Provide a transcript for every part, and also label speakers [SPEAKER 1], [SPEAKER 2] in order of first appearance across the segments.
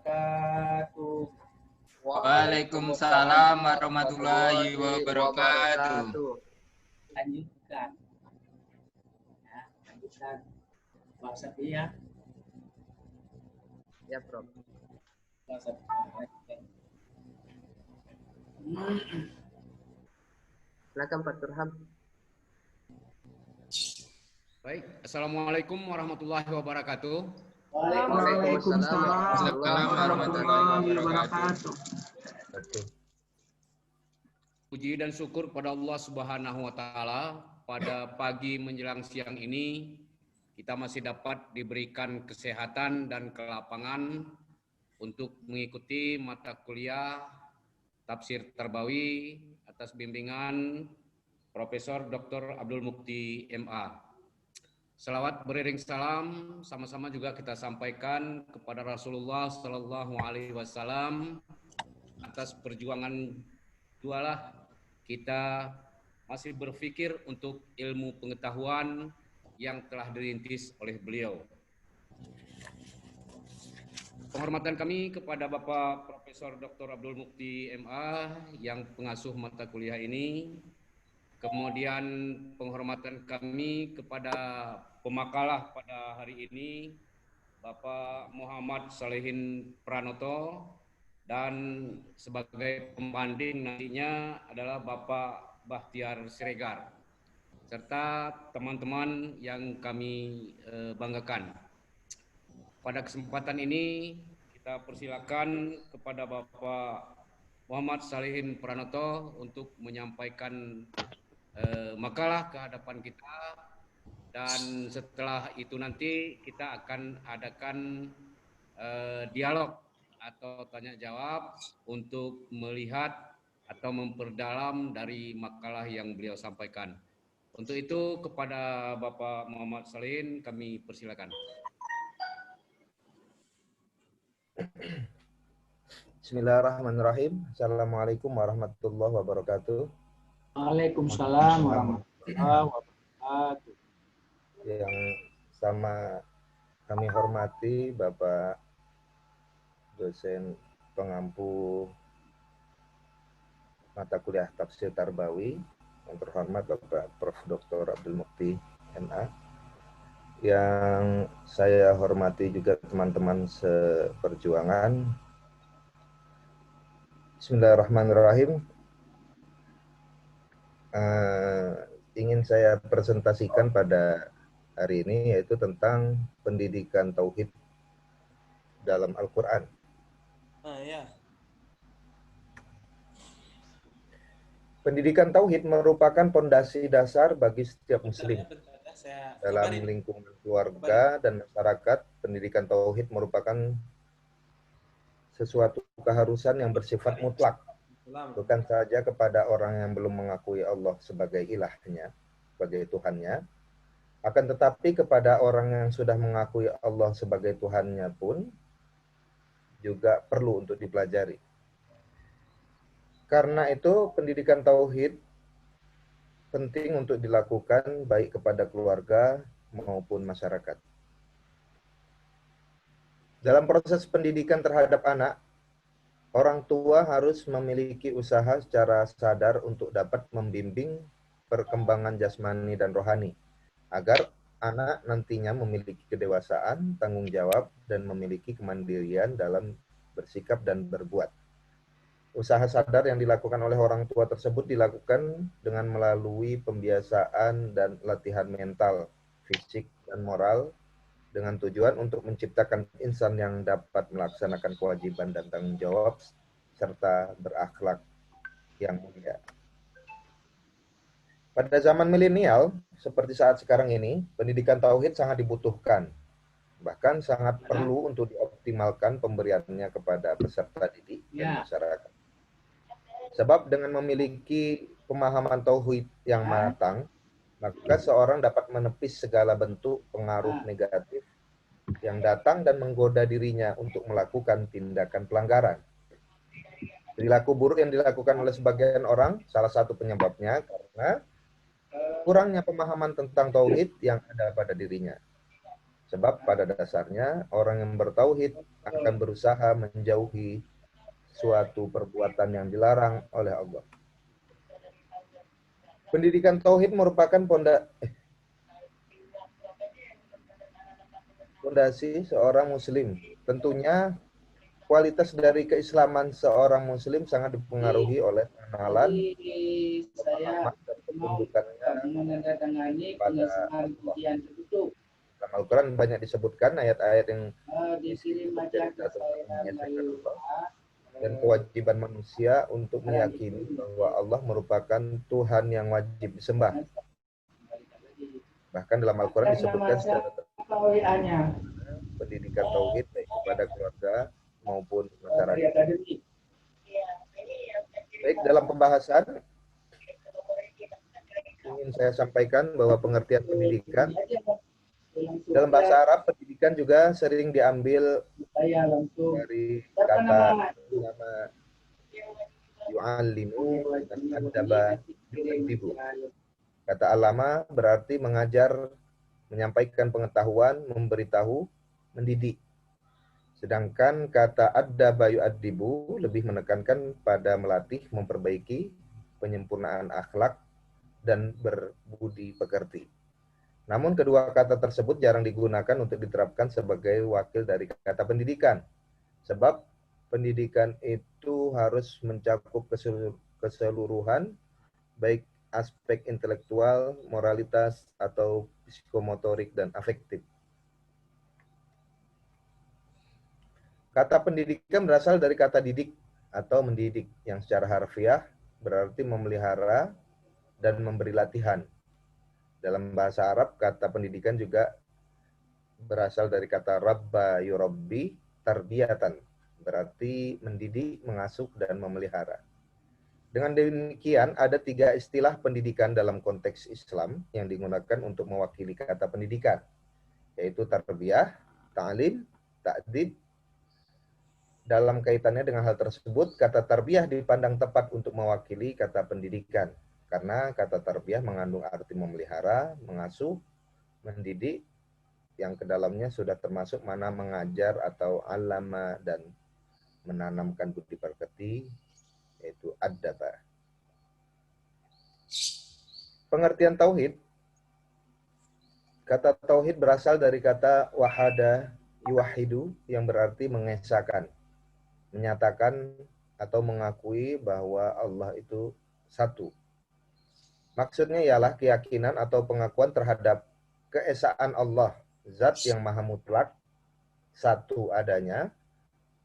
[SPEAKER 1] wabarakatuh.
[SPEAKER 2] Waalaikumsalam warahmatullahi wabarakatuh.
[SPEAKER 1] Lanjutkan. Ya, lanjutkan. Bahasa dia.
[SPEAKER 3] Ya, Prof.
[SPEAKER 1] Bahasa
[SPEAKER 3] Silakan Pak Turham.
[SPEAKER 4] Baik, Assalamualaikum warahmatullahi wabarakatuh.
[SPEAKER 3] Waalaikumsalam warahmatullahi wabarakatuh.
[SPEAKER 4] Puji dan syukur pada Allah Subhanahu wa taala, pada pagi menjelang siang ini kita masih dapat diberikan kesehatan dan kelapangan untuk mengikuti mata kuliah Tafsir Tarbawi atas bimbingan Profesor Dr. Abdul Mukti MA. Selawat beriring salam sama-sama juga kita sampaikan kepada Rasulullah Sallallahu Alaihi Wasallam atas perjuangan jualah kita masih berpikir untuk ilmu pengetahuan yang telah dirintis oleh beliau. Penghormatan kami kepada Bapak Profesor Dr. Abdul Mukti MA yang pengasuh mata kuliah ini. Kemudian penghormatan kami kepada pemakalah pada hari ini Bapak Muhammad Salihin Pranoto, dan sebagai pembanding nantinya adalah Bapak Bahtiar Siregar serta teman-teman yang kami banggakan. Pada kesempatan ini kita persilakan kepada Bapak Muhammad Salihin Pranoto untuk menyampaikan makalah ke hadapan kita, dan setelah itu nanti kita akan adakan dialog atau tanya jawab untuk melihat atau memperdalam dari makalah yang beliau sampaikan. Untuk itu kepada Bapak Muhammad Salihin kami persilakan.
[SPEAKER 5] Bismillahirrahmanirrahim. Assalamualaikum warahmatullahi wabarakatuh.
[SPEAKER 1] Waalaikumsalam warahmatullahi wabarakatuh.
[SPEAKER 5] Yang sama kami hormati Bapak dosen pengampu mata kuliah Tafsir Tarbawi, yang terhormat Bapak Prof. Dr. Abdul Mukti MA. Yang saya hormati juga teman-teman seperjuangan. Bismillahirrahmanirrahim. Ingin saya presentasikan pada hari ini yaitu tentang pendidikan tauhid dalam Al-Quran. Pendidikan tauhid merupakan pondasi dasar bagi setiap muslim. Dalam lingkungan keluarga dan masyarakat, pendidikan tauhid merupakan sesuatu keharusan yang bersifat mutlak, bukan saja kepada orang yang belum mengakui Allah sebagai ilahnya, sebagai Tuhannya, akan tetapi kepada orang yang sudah mengakui Allah sebagai Tuhannya pun juga perlu untuk dipelajari. Karena itu pendidikan tauhid penting untuk dilakukan baik kepada keluarga maupun masyarakat. Dalam proses pendidikan terhadap anak, orang tua harus memiliki usaha secara sadar untuk dapat membimbing perkembangan jasmani dan rohani, agar anak nantinya memiliki kedewasaan, tanggung jawab, dan memiliki kemandirian dalam bersikap dan berbuat. Usaha sadar yang dilakukan oleh orang tua tersebut dilakukan dengan melalui pembiasaan dan latihan mental, fisik, dan moral, dengan tujuan untuk menciptakan insan yang dapat melaksanakan kewajiban dan tanggung jawab serta berakhlak yang mulia. Pada zaman milenial, seperti saat sekarang ini, pendidikan tauhid sangat dibutuhkan. Bahkan sangat perlu untuk dioptimalkan pemberiannya kepada peserta didik dan masyarakat. Sebab dengan memiliki pemahaman tauhid yang matang, maka seorang dapat menepis segala bentuk pengaruh negatif yang datang dan menggoda dirinya untuk melakukan tindakan pelanggaran. Perilaku buruk yang dilakukan oleh sebagian orang, salah satu penyebabnya karena kurangnya pemahaman tentang tauhid yang ada pada dirinya. Sebab pada dasarnya orang yang bertauhid akan berusaha menjauhi suatu perbuatan yang dilarang oleh Allah. Pendidikan tauhid merupakan fondasi seorang muslim. Tentunya kualitas dari keislaman seorang muslim sangat dipengaruhi oleh pengenalan,
[SPEAKER 1] Jadi saya
[SPEAKER 5] pemahaman, dan
[SPEAKER 1] mau
[SPEAKER 5] ketundukannya
[SPEAKER 1] menandatangani
[SPEAKER 5] pada
[SPEAKER 1] pengesahan
[SPEAKER 5] Allah.
[SPEAKER 1] ujian tertutup.
[SPEAKER 5] Dalam Al-Quran banyak disebutkan ayat-ayat yang
[SPEAKER 1] Dikirim aja ke
[SPEAKER 5] cerita tentang
[SPEAKER 1] saya
[SPEAKER 5] mengesahkan
[SPEAKER 1] melalui
[SPEAKER 5] Allah
[SPEAKER 1] WA.
[SPEAKER 5] dan kewajiban manusia untuk meyakini bahwa Allah merupakan Tuhan yang wajib disembah. Bahkan dalam Al-Quran disebutkan secara
[SPEAKER 1] WA-nya
[SPEAKER 5] pendidikan tauhid baik kepada keluarga maupun
[SPEAKER 1] dari
[SPEAKER 5] masyarakat.
[SPEAKER 1] akademik.
[SPEAKER 5] Baik, dalam pembahasan ingin saya sampaikan bahwa pengertian pendidikan dalam bahasa Arab, pendidikan juga sering diambil
[SPEAKER 1] Saya langsung
[SPEAKER 5] dari kata nama yu'allimu dan adaba yu'addibu. Kata alama berarti mengajar, menyampaikan pengetahuan, memberitahu, mendidik. Sedangkan kata addaba yu'addibu lebih menekankan pada melatih, memperbaiki, penyempurnaan akhlak, dan berbudi pekerti. Namun kedua kata tersebut jarang digunakan untuk diterapkan sebagai wakil dari kata pendidikan. Sebab pendidikan itu harus mencakup keseluruhan, baik aspek intelektual, moralitas, atau psikomotorik dan afektif. Kata pendidikan berasal dari kata didik atau mendidik, yang secara harfiah berarti memelihara dan memberi latihan. Dalam bahasa Arab, kata pendidikan juga berasal dari kata rabba yurabbi tarbiyatan, berarti mendidik, mengasuh, dan memelihara. Dengan demikian, ada 3 istilah pendidikan dalam konteks Islam yang digunakan untuk mewakili kata pendidikan, yaitu tarbiyah, ta'lim, ta'dib. Dalam kaitannya dengan hal tersebut, kata tarbiyah dipandang tepat untuk mewakili kata pendidikan, karena kata tarbiyah mengandung arti memelihara, mengasuh, mendidik, yang kedalamnya sudah termasuk mana mengajar atau alama dan menanamkan budi pekerti, yaitu adaba. Pengertian tauhid. Kata tauhid berasal dari kata wahada yuwahidu, yang berarti mengesahkan, menyatakan atau mengakui bahwa Allah itu satu. Maksudnya ialah keyakinan atau pengakuan terhadap keesaan Allah, zat yang maha mutlak, satu adanya.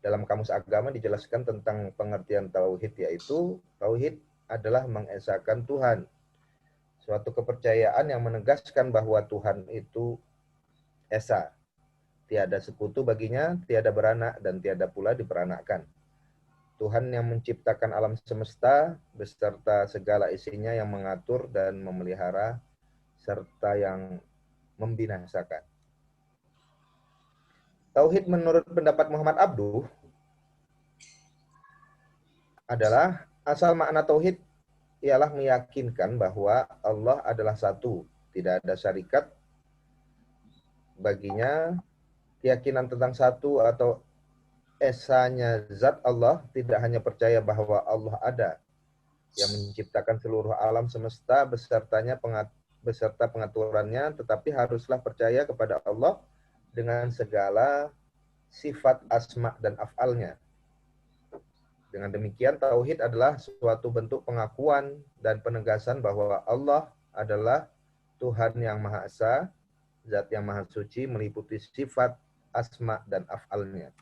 [SPEAKER 5] Dalam kamus agama dijelaskan tentang pengertian tauhid, yaitu tauhid adalah mengesahkan Tuhan. Suatu kepercayaan yang menegaskan bahwa Tuhan itu esa. Tiada sekutu baginya, tiada beranak, dan tiada pula diperanakkan. Tuhan yang menciptakan alam semesta beserta segala isinya, yang mengatur dan memelihara, serta yang membinasakan. Tauhid menurut pendapat Muhammad Abduh adalah asal makna tauhid ialah meyakinkan bahwa Allah adalah satu, tidak ada syarikat baginya. Keyakinan tentang satu atau esanya zat Allah tidak hanya percaya bahwa Allah ada yang menciptakan seluruh alam semesta beserta pengaturannya, tetapi haruslah percaya kepada Allah dengan segala sifat asma dan af'alnya. Dengan demikian, tauhid adalah suatu bentuk pengakuan dan penegasan bahwa Allah adalah Tuhan yang Maha Esa, Zat yang Maha Suci, meliputi sifat, asma, dan af'alnya.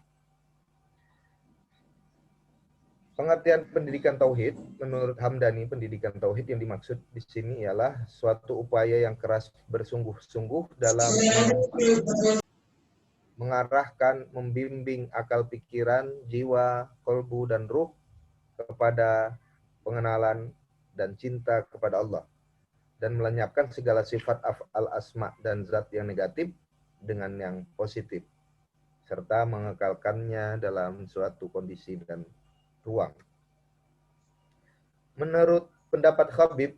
[SPEAKER 5] Pengertian pendidikan tauhid, menurut Hamdani, pendidikan tauhid yang dimaksud di sini ialah suatu upaya yang keras bersungguh-sungguh dalam mengarahkan, membimbing akal pikiran, jiwa, kolbu, dan ruh kepada pengenalan dan cinta kepada Allah, dan melenyapkan segala sifat al-asma dan zat yang negatif dengan yang positif, serta mengekalkannya dalam suatu kondisi dan ruang. Menurut pendapat Khabib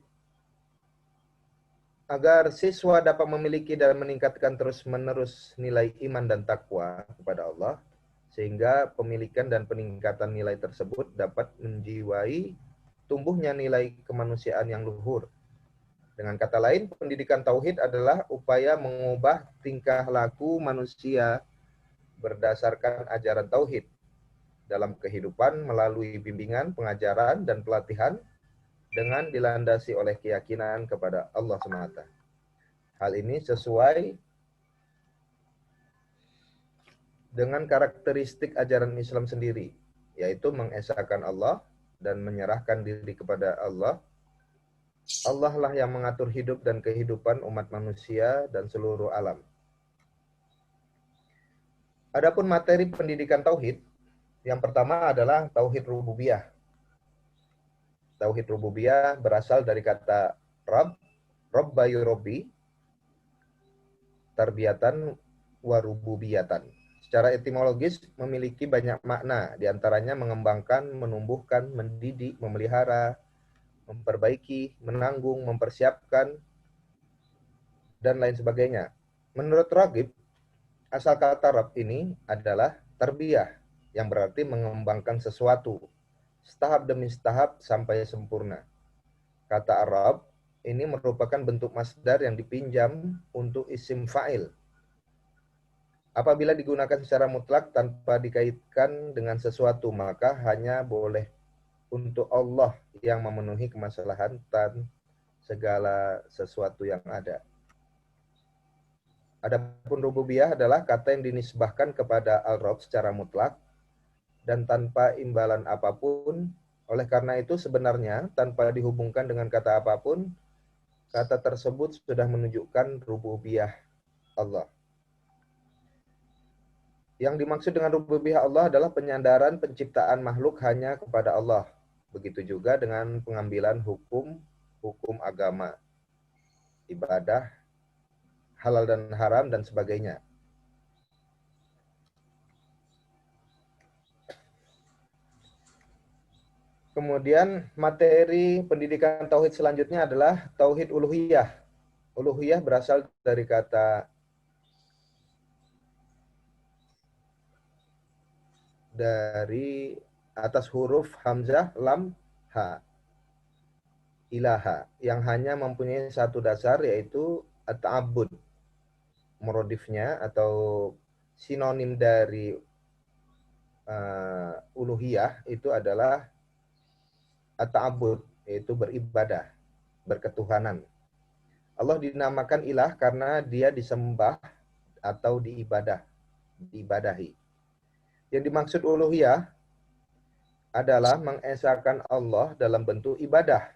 [SPEAKER 5] Agar siswa dapat memiliki dan meningkatkan terus-menerus nilai iman dan takwa kepada Allah, sehingga pemilikan dan peningkatan nilai tersebut dapat menjiwai tumbuhnya nilai kemanusiaan yang luhur. Dengan kata lain, pendidikan tauhid adalah upaya mengubah tingkah laku manusia berdasarkan ajaran tauhid dalam kehidupan melalui bimbingan, pengajaran, dan pelatihan dengan dilandasi oleh keyakinan kepada Allah semata. Hal ini sesuai dengan karakteristik ajaran Islam sendiri, yaitu mengesahkan Allah dan menyerahkan diri kepada Allah. Allah lah yang mengatur hidup dan kehidupan umat manusia dan seluruh alam. Adapun materi pendidikan tauhid, yang pertama adalah tauhid rububiyah. Tauhid rububiyah berasal dari kata Rabb, Robba yurobbi, tarbiyatan wa rububiyatan. Secara etimologis memiliki banyak makna, diantaranya mengembangkan, menumbuhkan, mendidik, memelihara, memperbaiki, menanggung, mempersiapkan, dan lain sebagainya. Menurut Raghib, asal kata Rabb ini adalah tarbiyah, yang berarti mengembangkan sesuatu, setahap demi setahap sampai sempurna. Kata Arab ini merupakan bentuk masdar yang dipinjam untuk isim fa'il. Apabila digunakan secara mutlak tanpa dikaitkan dengan sesuatu, maka hanya boleh untuk Allah yang memenuhi kemaslahatan segala sesuatu yang ada. Adapun rububiyah adalah kata yang dinisbahkan kepada Al-Rabb secara mutlak dan tanpa imbalan apapun. Oleh karena itu sebenarnya tanpa dihubungkan dengan kata apapun, kata tersebut sudah menunjukkan rububiyah Allah. Yang dimaksud dengan rububiyah Allah adalah penyandaran penciptaan makhluk hanya kepada Allah. Begitu juga dengan pengambilan hukum agama, ibadah, halal dan haram, dan sebagainya. Kemudian materi pendidikan tauhid selanjutnya adalah tauhid uluhiyah. Uluhiyah berasal dari kata dari atas huruf hamzah, lam, ha. Ilaha, yang hanya mempunyai satu dasar, yaitu at-ta'abbud. Muradifnya atau sinonim dari uluhiyah itu adalah at-ta'abbud, yaitu beribadah, berketuhanan. Allah dinamakan ilah karena dia disembah atau diibadahi. Yang dimaksud uluhiyah adalah mengesahkan Allah dalam bentuk ibadah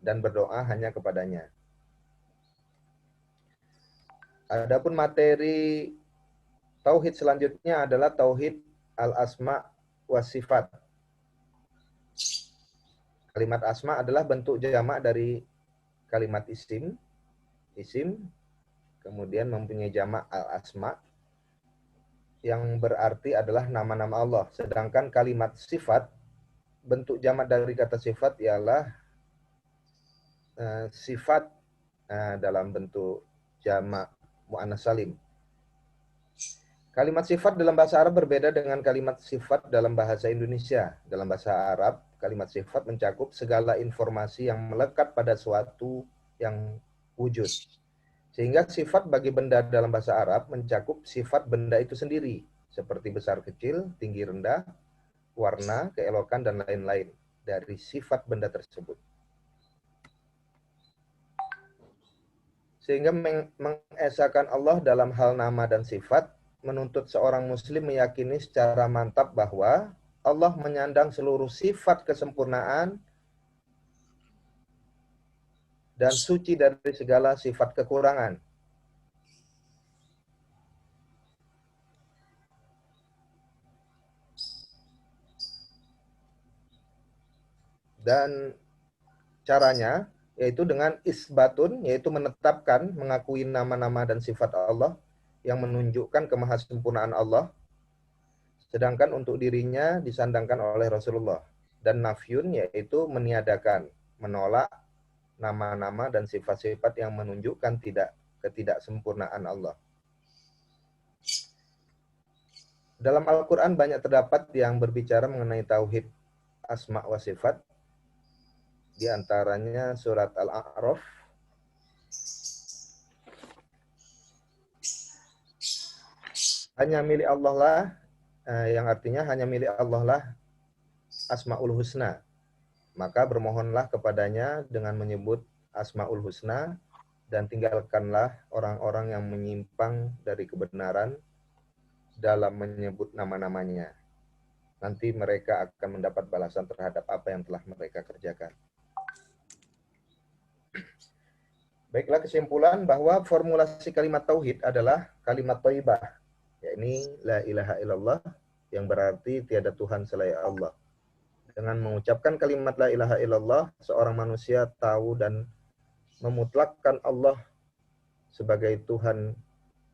[SPEAKER 5] dan berdoa hanya kepadanya. Adapun materi tauhid selanjutnya adalah tauhid al-asma wa sifat. Kalimat asma adalah bentuk jamak dari kalimat isim, kemudian mempunyai jamak al-asma, yang berarti adalah nama-nama Allah. Sedangkan kalimat sifat, bentuk jamak dari kata sifat ialah sifat dalam bentuk jamak mu'annas salim. Kalimat sifat dalam bahasa Arab berbeda dengan kalimat sifat dalam bahasa Indonesia. Dalam bahasa Arab, kalimat sifat mencakup segala informasi yang melekat pada suatu yang wujud. Sehingga sifat bagi benda dalam bahasa Arab mencakup sifat benda itu sendiri, seperti besar kecil, tinggi rendah, warna, keelokan, dan lain-lain dari sifat benda tersebut. Sehingga mengesahkan Allah dalam hal nama dan sifat menuntut seorang muslim meyakini secara mantap bahwa Allah menyandang seluruh sifat kesempurnaan dan suci dari segala sifat kekurangan. Dan caranya yaitu dengan isbatun, yaitu menetapkan, mengakui nama-nama dan sifat Allah yang menunjukkan kemahasempurnaan Allah, sedangkan untuk dirinya disandangkan oleh Rasulullah. Dan nafyun, yaitu meniadakan, menolak nama-nama dan sifat-sifat yang menunjukkan ketidaksempurnaan Allah. Dalam Al-Quran banyak terdapat yang berbicara mengenai tauhid asma wa sifat. Di antaranya surat Al-A'raf hanya milik Allah lah, yang artinya hanya milik Allah lah Asmaul Husna. Maka bermohonlah kepadanya dengan menyebut Asmaul Husna dan tinggalkanlah orang-orang yang menyimpang dari kebenaran dalam menyebut nama-namanya. Nanti mereka akan mendapat balasan terhadap apa yang telah mereka kerjakan. Baiklah, kesimpulan bahwa formulasi kalimat tauhid adalah kalimat thayyibah, yakni la ilaha illallah, yang berarti tiada Tuhan selain Allah. Dengan mengucapkan kalimat la ilaha illallah, seorang manusia tahu dan memutlakkan Allah sebagai Tuhan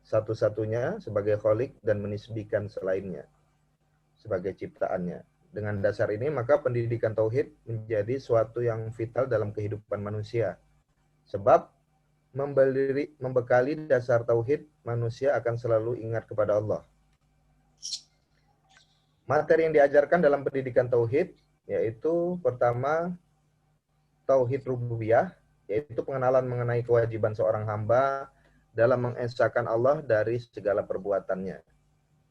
[SPEAKER 5] satu-satunya, sebagai Khalik, dan menisbikan selainnya sebagai ciptaannya. Dengan dasar ini, maka pendidikan tauhid menjadi suatu yang vital dalam kehidupan manusia. Sebab membekali dasar tauhid, manusia akan selalu ingat kepada Allah. Materi yang diajarkan dalam pendidikan tauhid yaitu pertama tauhid rububiyah, yaitu pengenalan mengenai kewajiban seorang hamba dalam mengesahkan Allah dari segala perbuatannya,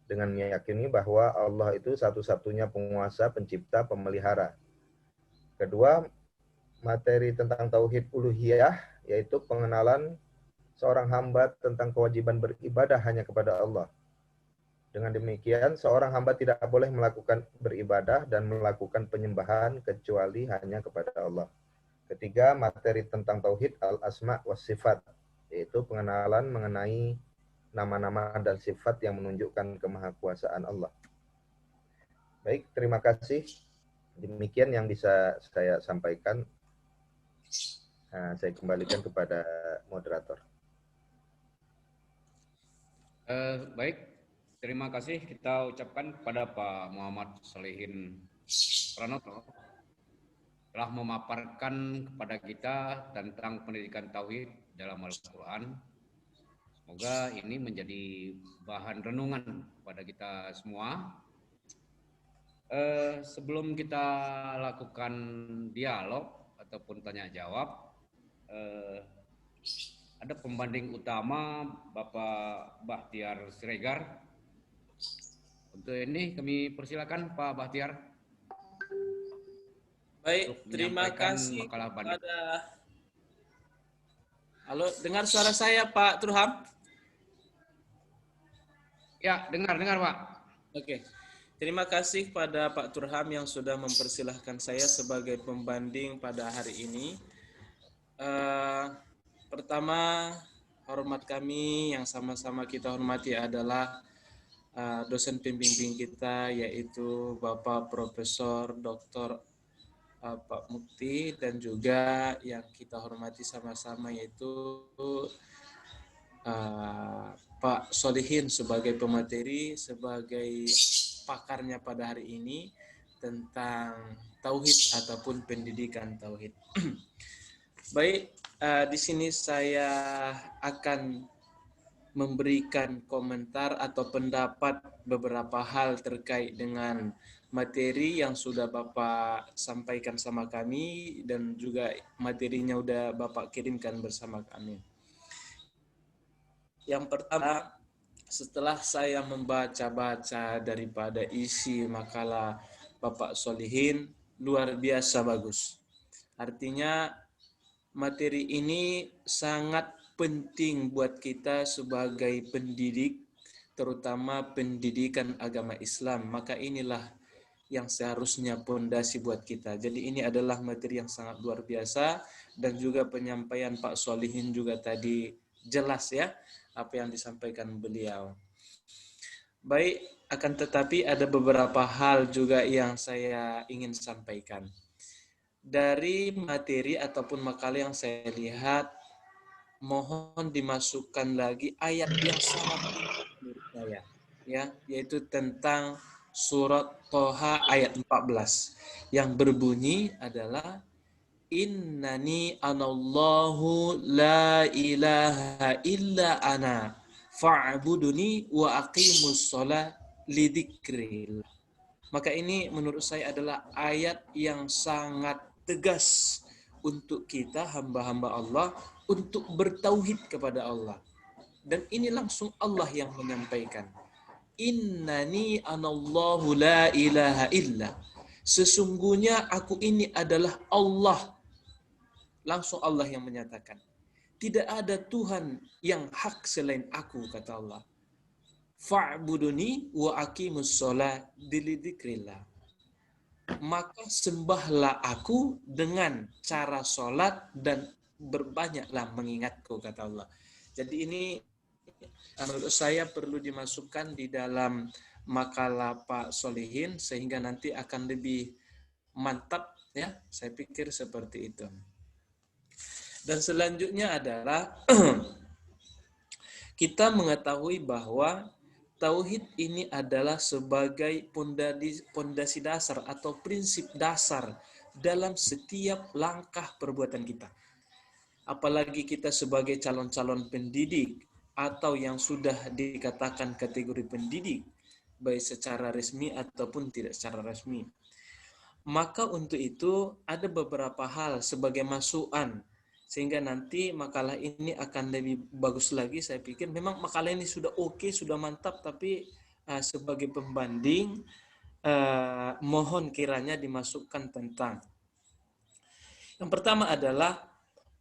[SPEAKER 5] dengan meyakini bahwa Allah itu satu-satunya penguasa, pencipta, pemelihara. Kedua, materi tentang tauhid uluhiyah, yaitu pengenalan seorang hamba tentang kewajiban beribadah hanya kepada Allah. Dengan demikian, seorang hamba tidak boleh melakukan beribadah dan melakukan penyembahan kecuali hanya kepada Allah. Ketiga, materi tentang tauhid al-asma was sifat, yaitu pengenalan mengenai nama-nama dan sifat yang menunjukkan kemahakuasaan Allah. Baik, terima kasih. Demikian yang bisa saya sampaikan. Saya kembalikan kepada moderator.
[SPEAKER 4] Baik, terima kasih kita ucapkan kepada Pak Muhammad Solihin Pranoto telah memaparkan kepada kita tentang pendidikan tauhid dalam Al-Quran. Semoga ini menjadi bahan renungan pada kita semua. Sebelum kita lakukan dialog ataupun tanya jawab, ada pembanding utama Bapak Bahtiar Siregar. Untuk ini kami persilakan Pak Bahtiar.
[SPEAKER 6] Baik, terima kasih kepada... Halo, dengar suara saya Pak Turham?
[SPEAKER 4] Ya, dengar Pak.
[SPEAKER 6] Oke. Terima kasih kepada Pak Turham yang sudah mempersilahkan saya sebagai pembanding pada hari ini. Pertama, hormat kami yang sama-sama kita hormati adalah dosen pembimbing kita, yaitu Bapak Profesor Dr. Pak Mukti, dan juga yang kita hormati sama-sama yaitu Pak Solihin sebagai pemateri, sebagai pakarnya pada hari ini tentang tauhid ataupun pendidikan tauhid. Baik, di sini saya akan memberikan komentar atau pendapat beberapa hal terkait dengan materi yang sudah Bapak sampaikan sama kami dan juga materinya udah Bapak kirimkan bersama kami. Yang pertama, setelah saya membaca-baca daripada isi makalah Bapak Solihin, luar biasa bagus. Artinya materi ini sangat penting buat kita sebagai pendidik, terutama pendidikan agama Islam. Maka inilah yang seharusnya pondasi buat kita. Jadi ini adalah materi yang sangat luar biasa, dan juga penyampaian Pak Solihin juga tadi jelas ya apa yang disampaikan beliau. Baik, akan tetapi ada beberapa hal juga yang saya ingin sampaikan. Dari materi ataupun makalah yang saya lihat, mohon dimasukkan lagi ayat yang sangat menurut saya, ya, yaitu tentang surat Toha ayat 14 yang berbunyi adalah innani anallahu la ilaha illa ana fa'buduni wa aqimus sholat lidzikril. Maka ini menurut saya adalah ayat yang sangat tegas untuk kita hamba-hamba Allah untuk bertauhid kepada Allah. Dan ini langsung Allah yang menyampaikan. Innani anallahu la ilaha illa. Sesungguhnya aku ini adalah Allah. Langsung Allah yang menyatakan. Tidak ada Tuhan yang hak selain aku, kata Allah. Fa'buduni wa aqimus sholat lidzikrillah. Maka sembahlah aku dengan cara sholat dan berbanyaklah mengingatku, kata Allah. Jadi ini menurut saya perlu dimasukkan di dalam makalah Pak Solihin sehingga nanti akan lebih mantap ya. Saya pikir seperti itu. Dan selanjutnya adalah kita mengetahui bahwa tauhid ini adalah sebagai pondasi dasar atau prinsip dasar dalam setiap langkah perbuatan kita. Apalagi kita sebagai calon-calon pendidik atau yang sudah dikatakan kategori pendidik, baik secara resmi ataupun tidak secara resmi. Maka untuk itu ada beberapa hal sebagai masukan, sehingga nanti makalah ini akan lebih bagus lagi. Saya pikir memang makalah ini sudah oke, sudah mantap, tapi sebagai pembanding mohon kiranya dimasukkan tentang. Yang pertama adalah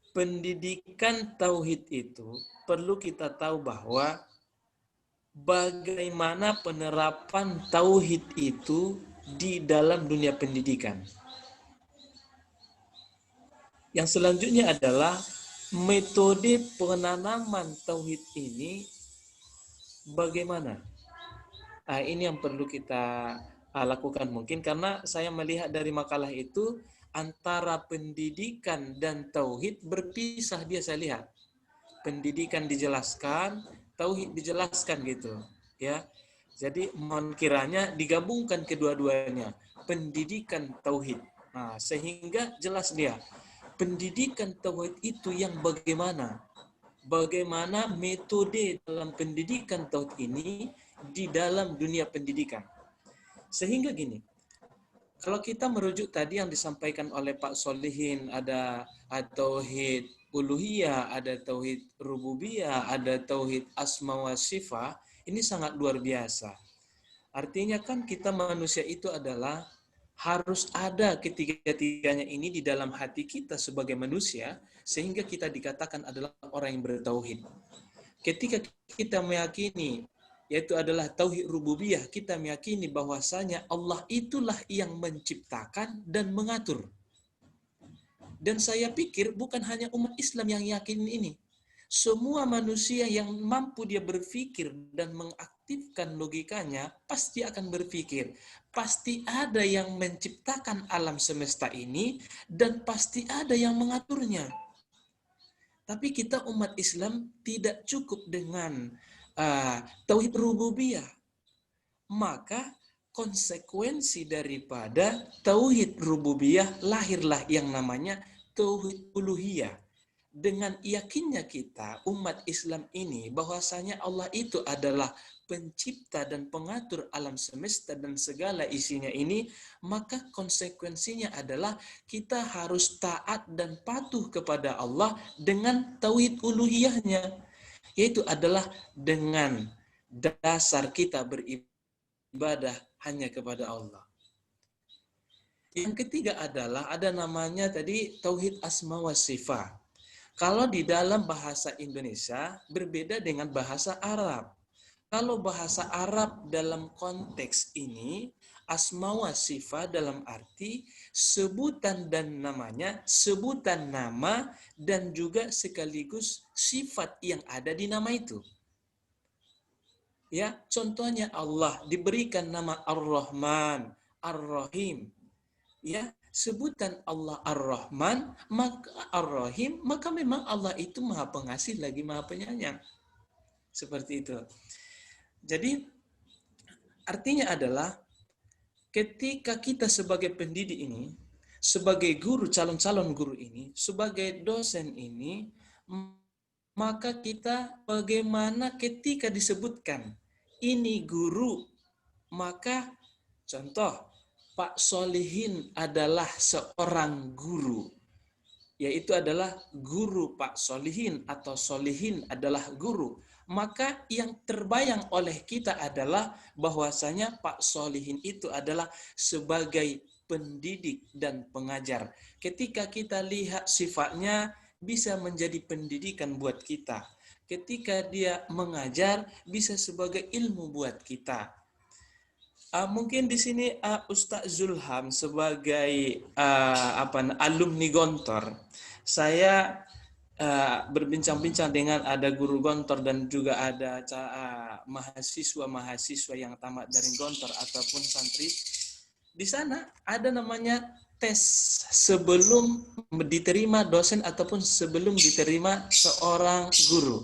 [SPEAKER 6] pendidikan tauhid itu perlu kita tahu bahwa bagaimana penerapan tauhid itu di dalam dunia pendidikan. Yang selanjutnya adalah metode penanaman tauhid ini bagaimana? Ini yang perlu kita lakukan mungkin karena saya melihat dari makalah itu antara pendidikan dan tauhid berpisah dia saya lihat. Pendidikan dijelaskan, tauhid dijelaskan gitu, ya. Jadi mohon kiranya digabungkan kedua-duanya, pendidikan tauhid. Nah, sehingga jelas dia. Pendidikan tauhid itu yang bagaimana? Bagaimana metode dalam pendidikan tauhid ini di dalam dunia pendidikan. Sehingga gini, kalau kita merujuk tadi yang disampaikan oleh Pak Solihin, ada tauhid uluhiyah, ada tauhid rububiyah, ada tauhid asma wa sifat, ini sangat luar biasa. Artinya kan kita manusia itu adalah harus ada ketiga-tiganya ini di dalam hati kita sebagai manusia, sehingga kita dikatakan adalah orang yang bertauhid. Ketika kita meyakini, yaitu adalah tauhid rububiyah, kita meyakini bahwasanya Allah itulah yang menciptakan dan mengatur. Dan saya pikir bukan hanya umat Islam yang yakin ini. Semua manusia yang mampu dia berpikir dan mengaktifkan logikanya pasti akan berpikir. Pasti ada yang menciptakan alam semesta ini dan pasti ada yang mengaturnya. Tapi kita umat Islam tidak cukup dengan tauhid rububiyah. Maka konsekuensi daripada tauhid rububiyah lahirlah yang namanya tauhid uluhiyah. Dengan yakinnya kita umat Islam ini bahwasanya Allah itu adalah pencipta dan pengatur alam semesta dan segala isinya ini, maka konsekuensinya adalah kita harus taat dan patuh kepada Allah dengan tauhid uluhiyahnya, yaitu adalah dengan dasar kita beribadah hanya kepada Allah. Yang ketiga adalah ada namanya tadi tauhid asma wa sifat. Kalau di dalam bahasa Indonesia berbeda dengan bahasa Arab. Kalau bahasa Arab dalam konteks ini asma wa sifat dalam arti sebutan dan namanya, sebutan nama dan juga sekaligus sifat yang ada di nama itu. Ya, contohnya Allah diberikan nama Ar-Rahman, Ar-Rahim. Ya, sebutan Allah Ar-Rahman, maka Ar-Rahim, maka memang Allah itu Maha Pengasih lagi Maha Penyayang. Seperti itu. Jadi artinya adalah ketika kita sebagai pendidik ini sebagai guru, calon-calon guru ini, sebagai dosen ini, maka kita bagaimana ketika disebutkan ini guru, maka contoh Pak Solihin adalah seorang guru, yaitu adalah guru Pak Solihin atau Solihin adalah guru. Maka yang terbayang oleh kita adalah bahwasanya Pak Solihin itu adalah sebagai pendidik dan pengajar. Ketika kita lihat sifatnya bisa menjadi pendidikan buat kita. Ketika dia mengajar bisa sebagai ilmu buat kita. Mungkin di sini Ustaz Zulham sebagai alumni Gontor, saya berbincang-bincang dengan ada guru Gontor dan juga ada mahasiswa-mahasiswa yang tamat dari Gontor ataupun santri. Di sana ada namanya tes sebelum diterima dosen ataupun sebelum diterima seorang guru.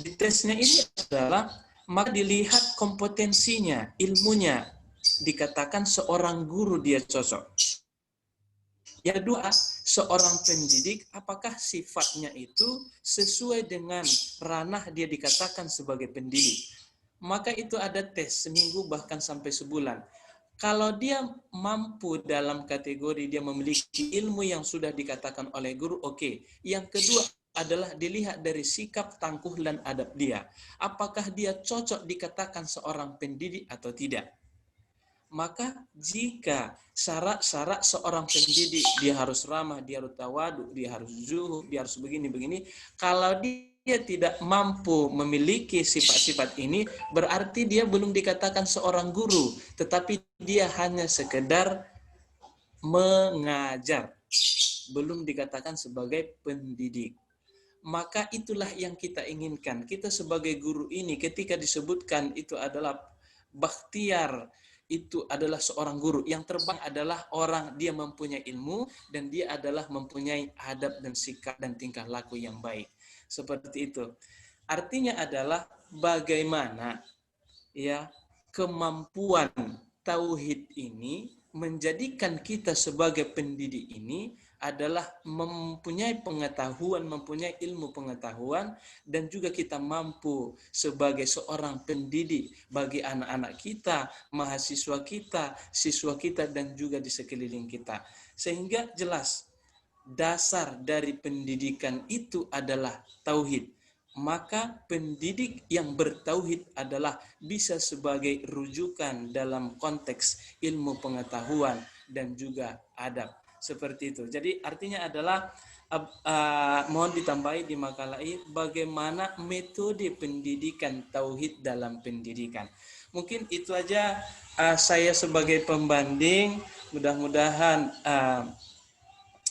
[SPEAKER 6] Di tesnya ini adalah maka dilihat kompetensinya, ilmunya, dikatakan seorang guru dia cocok. Yang kedua, seorang pendidik, apakah sifatnya itu sesuai dengan ranah dia dikatakan sebagai pendidik. Maka itu ada tes seminggu bahkan sampai sebulan. Kalau dia mampu dalam kategori dia memiliki ilmu yang sudah dikatakan oleh guru, oke. Yang kedua adalah dilihat dari sikap, tangguh, dan adab dia. Apakah dia cocok dikatakan seorang pendidik atau tidak? Maka jika syarat-syarat seorang pendidik, dia harus ramah, dia harus tawadu, dia harus zuhud, dia harus begini-begini. Kalau dia tidak mampu memiliki sifat-sifat ini, berarti dia belum dikatakan seorang guru, tetapi dia hanya sekedar mengajar, belum dikatakan sebagai pendidik. Maka itulah yang kita inginkan. Kita sebagai guru ini ketika disebutkan itu adalah bakhtiar, itu adalah seorang guru. Yang terbaik adalah orang dia mempunyai ilmu dan dia adalah mempunyai adab dan sikap dan tingkah laku yang baik. Seperti itu. Artinya adalah bagaimana ya kemampuan tauhid ini menjadikan kita sebagai pendidik ini adalah mempunyai pengetahuan, mempunyai ilmu pengetahuan, dan juga kita mampu sebagai seorang pendidik bagi anak-anak kita, mahasiswa kita, siswa kita, dan juga di sekeliling kita. Sehingga jelas dasar dari pendidikan itu adalah tauhid. Maka pendidik yang bertauhid adalah bisa sebagai rujukan dalam konteks ilmu pengetahuan dan juga adab. Seperti itu. Jadi artinya adalah mohon ditambahi di makalah ini bagaimana metode pendidikan tauhid dalam pendidikan. Mungkin itu aja saya sebagai pembanding. Mudah-mudahan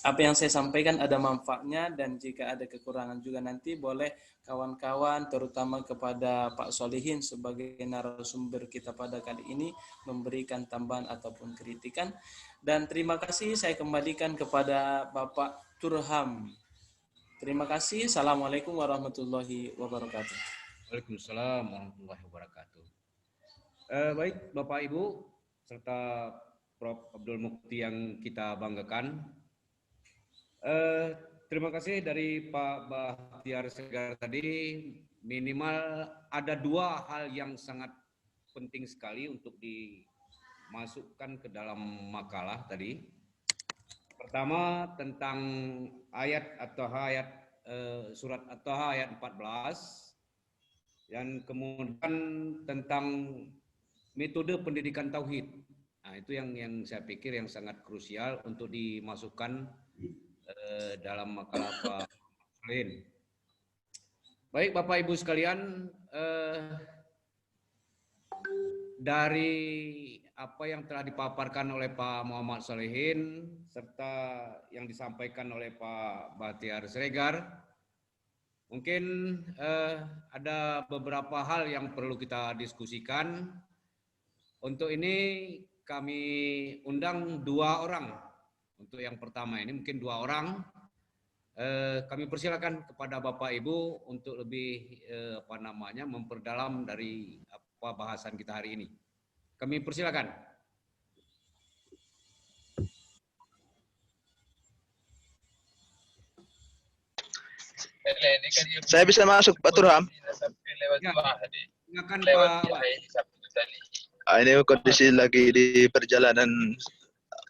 [SPEAKER 6] apa yang saya sampaikan ada manfaatnya, dan jika ada kekurangan juga nanti boleh kawan-kawan terutama kepada Pak Solihin sebagai narasumber kita pada kali ini memberikan tambahan ataupun kritikan. Dan terima kasih saya kembalikan kepada Bapak Turham. Terima kasih. Assalamualaikum warahmatullahi wabarakatuh.
[SPEAKER 4] Waalaikumsalam warahmatullahi wabarakatuh. Baik Bapak Ibu serta Prof. Abdul Mukti yang kita banggakan. Terima kasih dari Pak Bahtiar Segar tadi. Minimal ada dua hal yang sangat penting sekali untuk dimasukkan ke dalam makalah tadi. Pertama tentang ayat At-Taha surat At-Taha ayat 14, dan kemudian tentang metode pendidikan tauhid. Nah, itu yang saya pikir yang sangat krusial untuk dimasukkan dalam makalah Pak Solihin. Baik Bapak Ibu sekalian, dari apa yang telah dipaparkan oleh Pak Muhammad Solihin serta yang disampaikan oleh Pak Bahtiar Siregar, mungkin ada beberapa hal yang perlu kita diskusikan. Untuk ini kami undang dua orang. Untuk yang pertama ini mungkin dua orang. Kami persilakan kepada Bapak Ibu untuk lebih memperdalam dari apa bahasan kita hari ini. Kami persilakan.
[SPEAKER 7] Saya bisa masuk, Pak Turham?
[SPEAKER 4] Ya, silakan Pak.
[SPEAKER 7] Ini kondisi lagi di perjalanan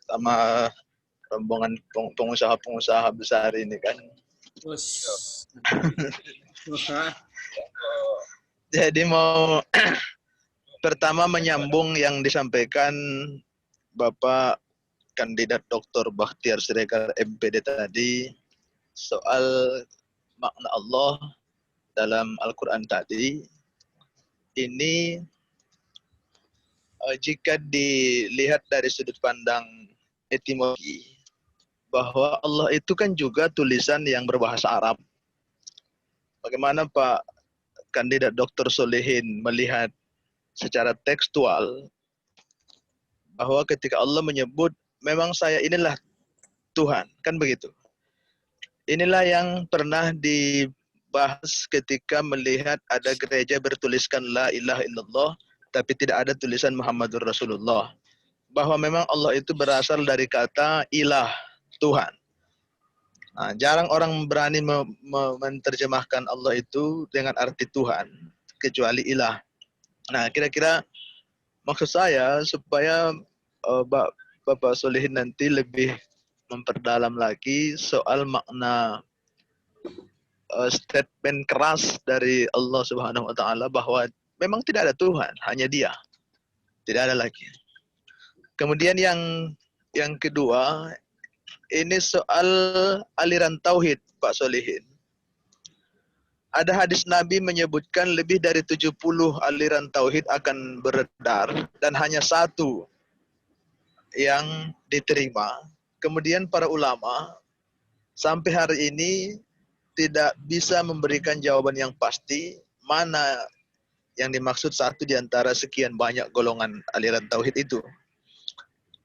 [SPEAKER 7] sama rombongan pengusaha-pengusaha besar ini kan. Jadi mau pertama menyambung yang disampaikan Bapak Kandidat Dr. Bakhtiar Siregar MPD tadi soal makna Allah dalam Al-Quran tadi. Ini jika dilihat dari sudut pandang etimologi, bahwa Allah itu kan juga tulisan yang berbahasa Arab. Bagaimana Pak Kandidat Dr. Solihin melihat secara tekstual bahwa ketika Allah menyebut memang saya inilah Tuhan, kan begitu. Inilah yang pernah dibahas ketika melihat ada gereja bertuliskan La ilaha illallah tapi tidak ada tulisan Muhammadur Rasulullah. Bahwa memang Allah itu berasal dari kata ilah, Tuhan. Nah, jarang orang berani menerjemahkan Allah itu dengan arti Tuhan, kecuali ilah. Nah, kira-kira maksud saya supaya Bapak Solihin nanti lebih memperdalam lagi soal makna statement keras dari Allah Subhanahu wa taala bahwa memang tidak ada Tuhan, hanya Dia. Tidak ada lagi. Kemudian yang kedua, ini soal aliran tauhid, Pak Solihin. Ada hadis Nabi menyebutkan lebih dari 70 aliran tauhid akan beredar dan hanya satu yang diterima. Kemudian para ulama sampai hari ini tidak bisa memberikan jawaban yang pasti mana yang dimaksud satu di antara sekian banyak golongan aliran tauhid itu.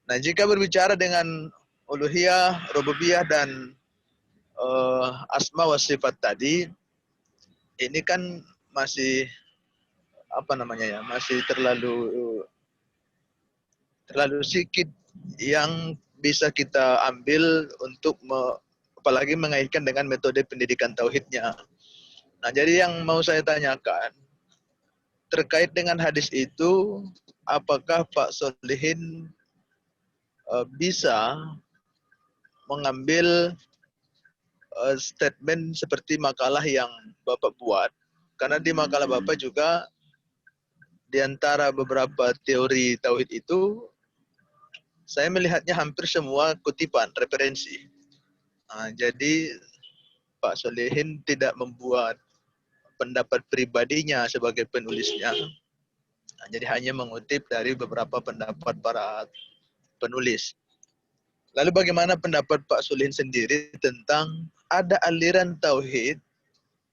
[SPEAKER 7] Nah, jika berbicara dengan uluhiyah, rububiyah dan asma wa sifat tadi, ini kan masih masih terlalu sedikit yang bisa kita ambil untuk apalagi mengaitkan dengan metode pendidikan tauhidnya. Nah, jadi yang mau saya tanyakan terkait dengan hadis itu, apakah Pak Solihin bisa mengambil statement seperti makalah yang Bapak buat? Karena di makalah Bapak juga di antara beberapa teori tauhid itu saya melihatnya hampir semua kutipan, referensi. Nah, jadi Pak Solihin tidak membuat pendapat pribadinya sebagai penulisnya. Nah, jadi hanya mengutip dari beberapa pendapat para penulis. Lalu bagaimana pendapat Pak Solihin sendiri tentang ada aliran tauhid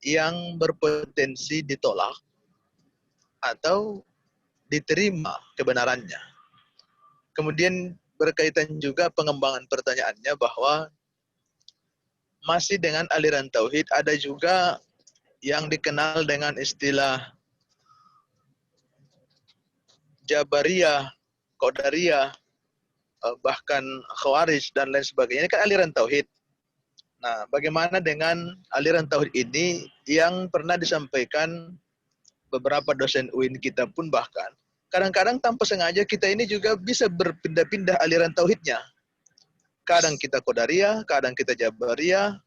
[SPEAKER 7] yang berpotensi ditolak atau diterima kebenarannya? Kemudian berkaitan juga pengembangan pertanyaannya bahwa masih dengan aliran tauhid ada juga yang dikenal dengan istilah Jabariyah, Qadariyah, bahkan Khawarij dan lain sebagainya. Ini kan aliran tauhid. Nah, bagaimana dengan aliran tauhid ini yang pernah disampaikan beberapa dosen UIN kita pun bahkan kadang-kadang tanpa sengaja kita ini juga bisa berpindah-pindah aliran tauhidnya. Kadang kita Qadariyah, kadang kita Jabariyah,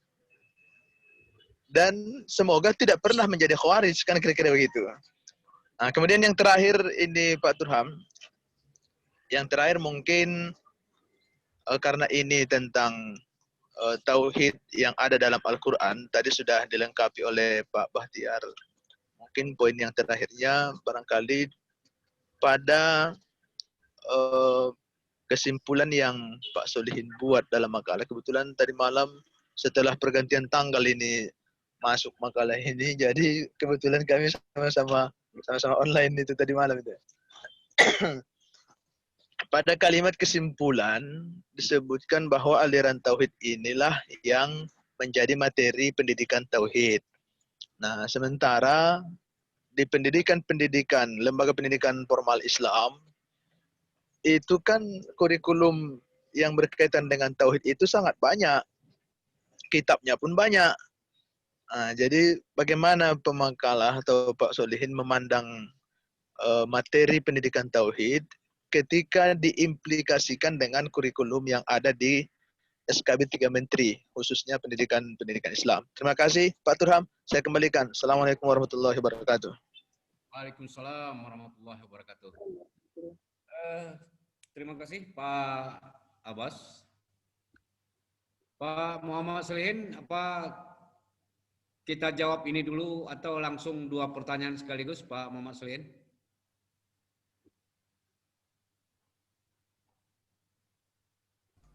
[SPEAKER 7] dan semoga tidak pernah menjadi Khawarij, kan kira-kira begitu. Nah, kemudian yang terakhir ini Pak Turham, yang terakhir mungkin karena ini tentang tauhid yang ada dalam Al-Quran, tadi sudah dilengkapi oleh Pak Bakhtiar. Mungkin poin yang terakhirnya barangkali pada kesimpulan yang Pak Solihin buat dalam makalah. Kebetulan tadi malam setelah pergantian tanggal ini masuk makalah ini, jadi kebetulan kami sama-sama online itu tadi malam itu. Pada kalimat kesimpulan disebutkan bahwa aliran tauhid inilah yang menjadi materi pendidikan tauhid. Nah, sementara di pendidikan lembaga pendidikan formal Islam itu kan kurikulum yang berkaitan dengan tauhid itu sangat banyak. Kitabnya pun banyak. Jadi bagaimana pemakalah atau Pak Solihin memandang materi pendidikan tauhid ketika diimplikasikan dengan kurikulum yang ada di SKB 3 Menteri, khususnya pendidikan Islam. Terima kasih Pak Turham. Saya kembalikan. Assalamualaikum warahmatullahi wabarakatuh.
[SPEAKER 4] Waalaikumsalam warahmatullahi wabarakatuh. Terima kasih Pak Abbas. Pak Muhammad Solihin, apa kita jawab ini dulu atau langsung 2 pertanyaan sekaligus, Pak Muhammad Solihin?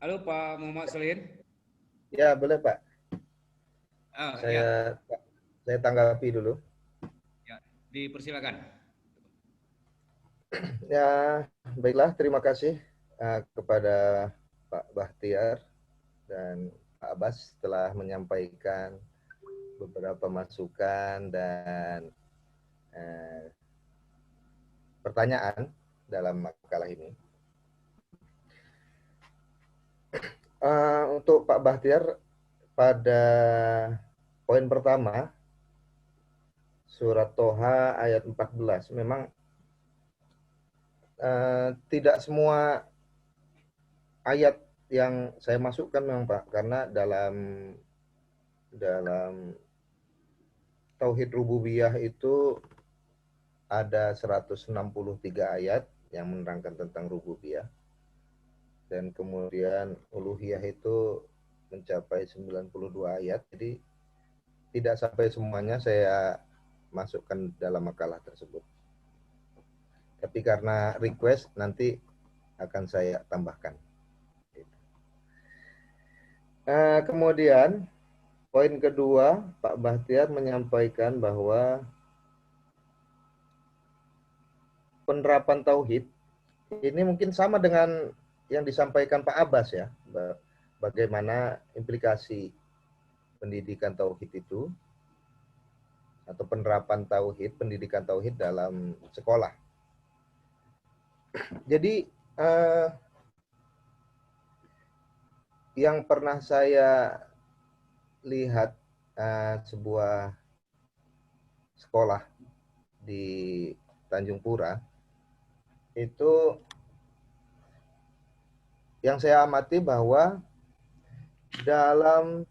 [SPEAKER 4] Halo Pak Muhammad Solihin.
[SPEAKER 5] Ya, boleh Pak.
[SPEAKER 4] Ya,
[SPEAKER 5] Saya tanggapi dulu.
[SPEAKER 4] ya, dipersilakan.
[SPEAKER 5] Ya, baiklah. Terima kasih kepada Pak Bahtiar dan Pak Abbas telah menyampaikan beberapa masukan dan pertanyaan dalam makalah ini. Untuk Pak Bahtiar, pada poin pertama, surat Toha ayat 14, memang tidak semua ayat yang saya masukkan memang Pak, karena dalam Tauhid Rububiyah itu ada 163 ayat yang menerangkan tentang rububiyah. Dan kemudian uluhiyah itu mencapai 92 ayat. Jadi tidak sampai semuanya saya masukkan dalam makalah tersebut. Tapi karena request nanti akan saya tambahkan. Kemudian poin kedua, Pak Bahtiar menyampaikan bahwa penerapan tauhid ini mungkin sama dengan yang disampaikan Pak Abbas ya, bagaimana implikasi pendidikan tauhid itu atau penerapan tauhid, pendidikan tauhid dalam sekolah. Jadi yang pernah saya lihat sebuah sekolah di Tanjung Pura itu yang saya amati bahwa dalam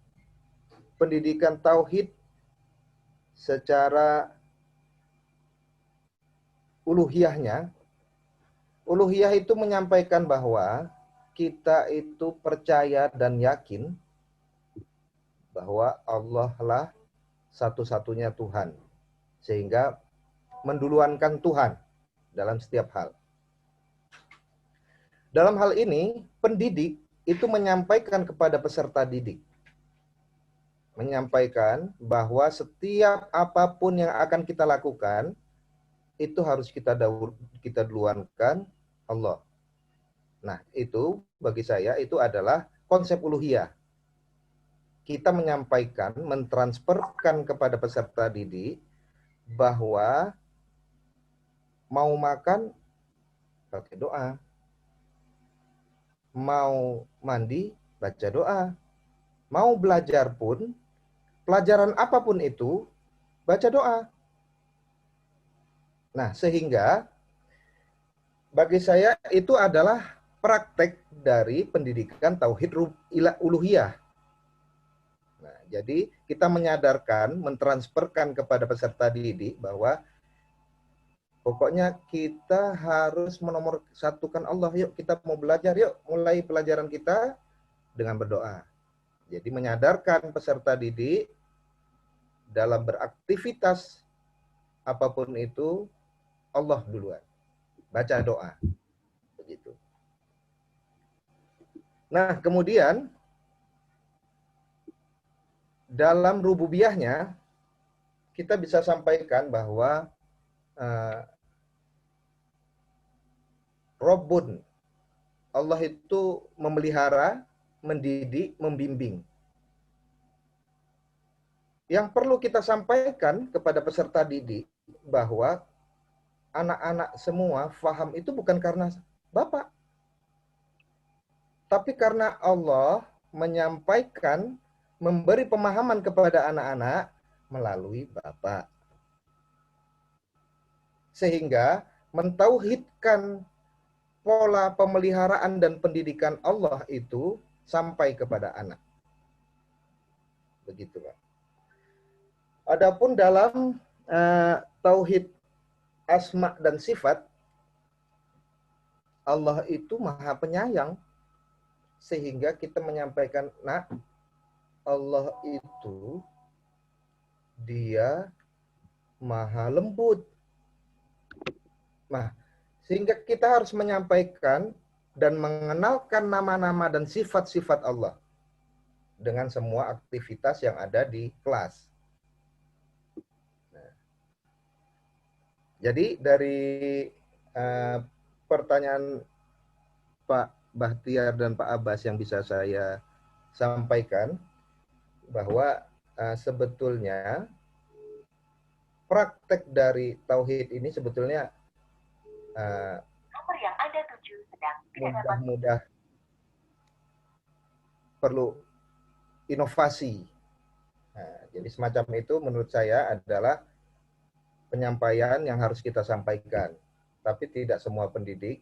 [SPEAKER 5] pendidikan tauhid secara uluhiyahnya, uluhiyah itu menyampaikan bahwa kita itu percaya dan yakin bahwa Allah lah satu-satunya Tuhan. Sehingga menduluankan Tuhan dalam setiap hal. Dalam hal ini, pendidik itu menyampaikan kepada peserta didik. Menyampaikan bahwa setiap apapun yang akan kita lakukan, itu harus kita duluankan Allah. Nah, itu bagi saya itu adalah konsep uluhiyah. Kita menyampaikan, mentransferkan kepada peserta didik bahwa mau makan pakai doa, mau mandi baca doa, mau belajar pun pelajaran apapun itu baca doa. Nah, sehingga bagi saya itu adalah praktek dari pendidikan tauhid uluhiyah. Nah, jadi kita menyadarkan, mentransferkan kepada peserta didik bahwa pokoknya kita harus menomorsatukan Allah. Yuk kita mau belajar, yuk mulai pelajaran kita dengan berdoa. Jadi menyadarkan peserta didik dalam beraktivitas apapun itu Allah duluan. Baca doa. Begitu. Nah, kemudian dalam rububiyahnya kita bisa sampaikan bahwa Rabbun, Allah itu memelihara, mendidik, membimbing. Yang perlu kita sampaikan kepada peserta didik bahwa anak-anak semua faham itu bukan karena Bapak. Tapi karena Allah menyampaikan, memberi pemahaman kepada anak-anak melalui Bapa. Sehingga mentauhidkan pola pemeliharaan dan pendidikan Allah itu sampai kepada anak. Begitu, Pak. Adapun dalam tauhid asma dan sifat, Allah itu Maha Penyayang, sehingga kita menyampaikan, nak, Allah itu Dia Maha Lembut. Nah, sehingga kita harus menyampaikan dan mengenalkan nama-nama dan sifat-sifat Allah dengan semua aktivitas yang ada di kelas. Nah, jadi dari pertanyaan Pak Bahtiar dan Pak Abbas yang bisa saya sampaikan, bahwa sebetulnya praktek dari tauhid ini sebetulnya
[SPEAKER 8] nomor yang Anda tuju sedang tidak dapat
[SPEAKER 5] mudah perlu inovasi. Nah, jadi semacam itu menurut saya adalah penyampaian yang harus kita sampaikan. Tapi tidak semua pendidik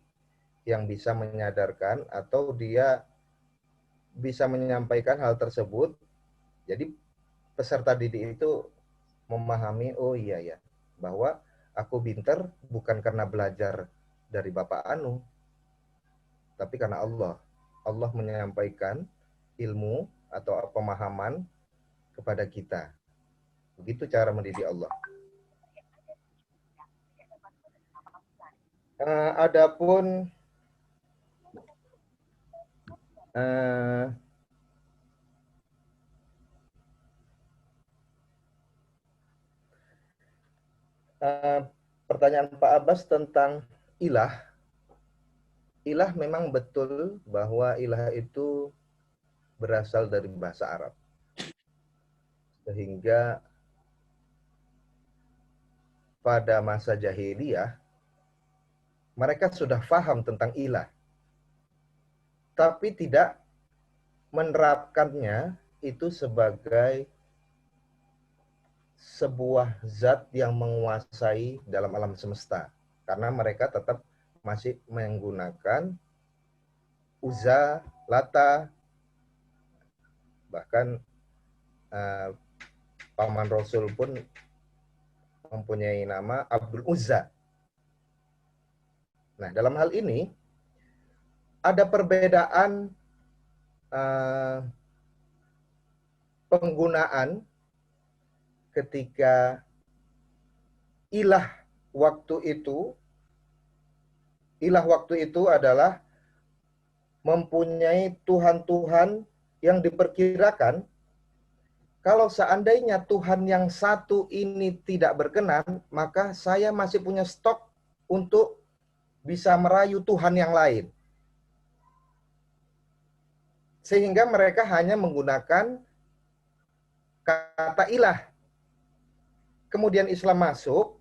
[SPEAKER 5] yang bisa menyadarkan atau dia bisa menyampaikan hal tersebut. Jadi peserta didik itu memahami, oh iya ya, bahwa aku pinter bukan karena belajar dari Bapak Anu, tapi karena Allah. Allah menyampaikan ilmu atau pemahaman kepada kita. Begitu cara mendidik Allah. Adapun pertanyaan Pak Abbas tentang ilah. Ilah memang betul bahwa ilah itu berasal dari bahasa Arab. Sehingga pada masa jahiliyah mereka sudah paham tentang ilah. Tapi tidak menerapkannya itu sebagai sebuah zat yang menguasai dalam alam semesta. Karena mereka tetap masih menggunakan Uzza, Lata, bahkan Paman Rasul pun mempunyai nama Abdul Uzza. Nah, dalam hal ini ada perbedaan penggunaan ketika ilah waktu itu adalah mempunyai Tuhan-Tuhan yang diperkirakan kalau seandainya Tuhan yang satu ini tidak berkenan, maka saya masih punya stok untuk bisa merayu Tuhan yang lain. Sehingga mereka hanya menggunakan kata ilah. Kemudian Islam masuk,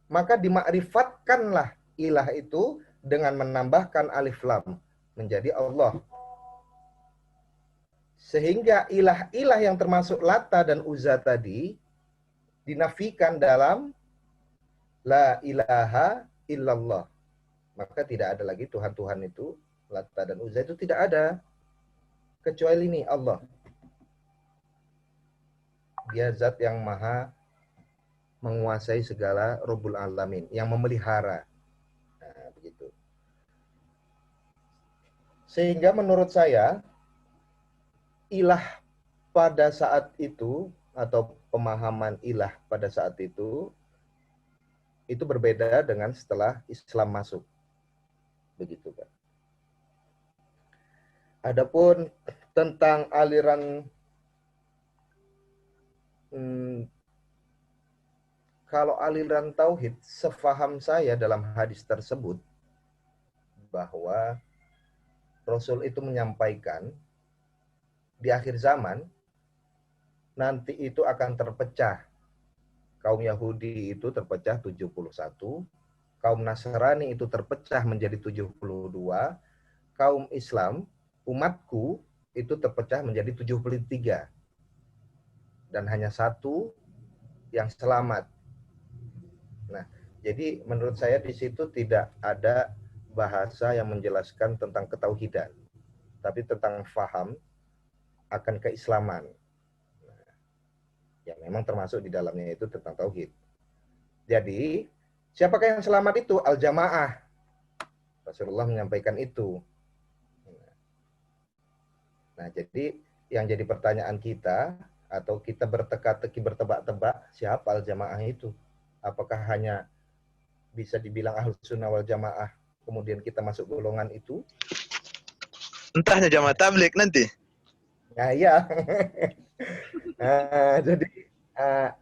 [SPEAKER 5] maka dimakrifatkanlah ilah itu dengan menambahkan alif lam menjadi Allah. Sehingga ilah-ilah yang termasuk Lata dan Uzza tadi dinafikan dalam la ilaha illallah. Maka tidak ada lagi Tuhan-Tuhan itu, Lata dan Uzza itu tidak ada. Kecuali ini Allah. Dia zat yang maha menguasai segala Rabbul Alamin, yang memelihara. Nah, begitu. Sehingga menurut saya, ilah pada saat itu, atau pemahaman ilah pada saat itu berbeda dengan setelah Islam masuk. Begitu, Pak. Adapun tentang aliran kalau aliran tauhid, sefaham saya dalam hadis tersebut bahwa Rasul itu menyampaikan di akhir zaman nanti itu akan terpecah. Kaum Yahudi itu terpecah 71, kaum Nasrani itu terpecah menjadi 72, kaum Islam, umatku itu terpecah menjadi 73. dan hanya satu yang selamat. Nah, jadi menurut saya di situ tidak ada bahasa yang menjelaskan tentang ketauhidan, tapi tentang faham akan keislaman. Nah, ya memang termasuk di dalamnya itu tentang tauhid. Jadi, siapakah yang selamat itu? Al-jamaah. Rasulullah menyampaikan itu. Nah, jadi yang jadi pertanyaan kita, atau kita berteka-teki, bertebak-tebak, siapa al-jamaah itu? Apakah hanya bisa dibilang ahlus sunnah wal jamaah, kemudian kita masuk golongan itu?
[SPEAKER 7] Entahnya jamaah tabligh nanti.
[SPEAKER 5] Nah, iya. Jadi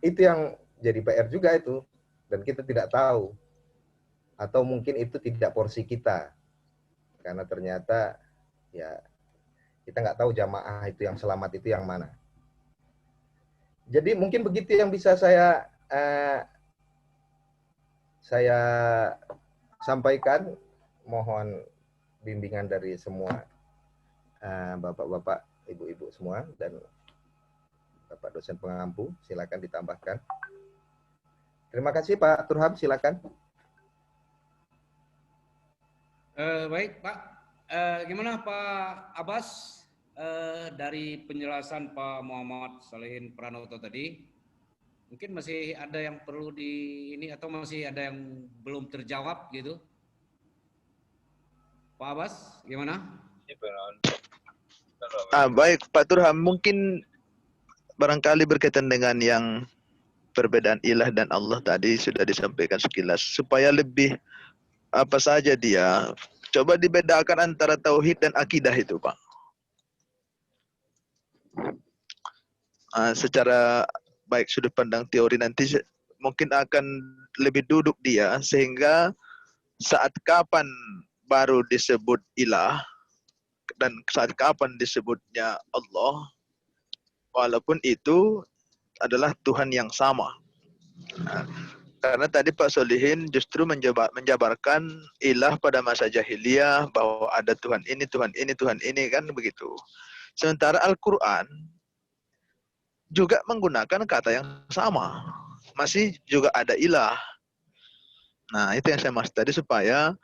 [SPEAKER 5] itu yang jadi PR juga itu, dan kita tidak tahu, atau mungkin itu tidak porsi kita, karena ternyata ya kita nggak tahu jamaah itu yang selamat itu yang mana. Jadi mungkin begitu yang bisa saya sampaikan. Mohon bimbingan dari semua bapak-bapak, ibu-ibu semua, dan bapak dosen pengampu. Silakan ditambahkan. Terima kasih Pak Turham, silakan.
[SPEAKER 4] Baik Pak, gimana Pak Abbas dari penjelasan Pak Muhammad Sholihin Pranoto tadi? Mungkin masih ada yang perlu di ini, atau masih ada yang belum terjawab gitu? Pak Abbas, gimana?
[SPEAKER 7] Baik Pak Turham, mungkin barangkali berkaitan dengan yang perbedaan ilah dan Allah tadi sudah disampaikan sekilas, supaya lebih apa saja dia, coba dibedakan antara tauhid dan akidah itu Pak. Secara baik sudut pandang teori nanti mungkin akan lebih duduk dia, sehingga saat kapan baru disebut ilah dan saat kapan disebutnya Allah, walaupun itu adalah Tuhan yang sama. Karena tadi Pak Sholihin justru menjabarkan ilah pada masa jahiliyah, bahwa ada Tuhan ini, Tuhan ini, Tuhan ini, kan begitu. Sementara Al-Quran juga menggunakan kata yang sama, masih juga ada ilah. Nah, itu yang saya maksud tadi, supaya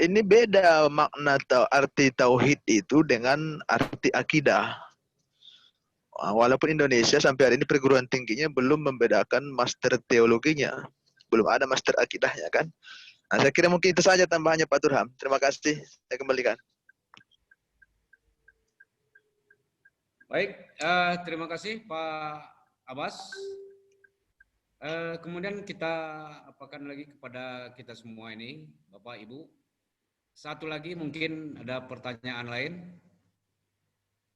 [SPEAKER 7] ini beda makna arti tauhid itu dengan arti akidah. Walaupun Indonesia sampai hari ini perguruan tingginya belum membedakan master teologinya, belum ada master akidahnya kan. Nah, saya kira mungkin itu saja tambahannya Pak Turham. Terima kasih, saya kembalikan.
[SPEAKER 4] Baik, terima kasih Pak Abbas. Kemudian kita apakan lagi kepada kita semua ini, Bapak Ibu. Satu lagi mungkin ada pertanyaan lain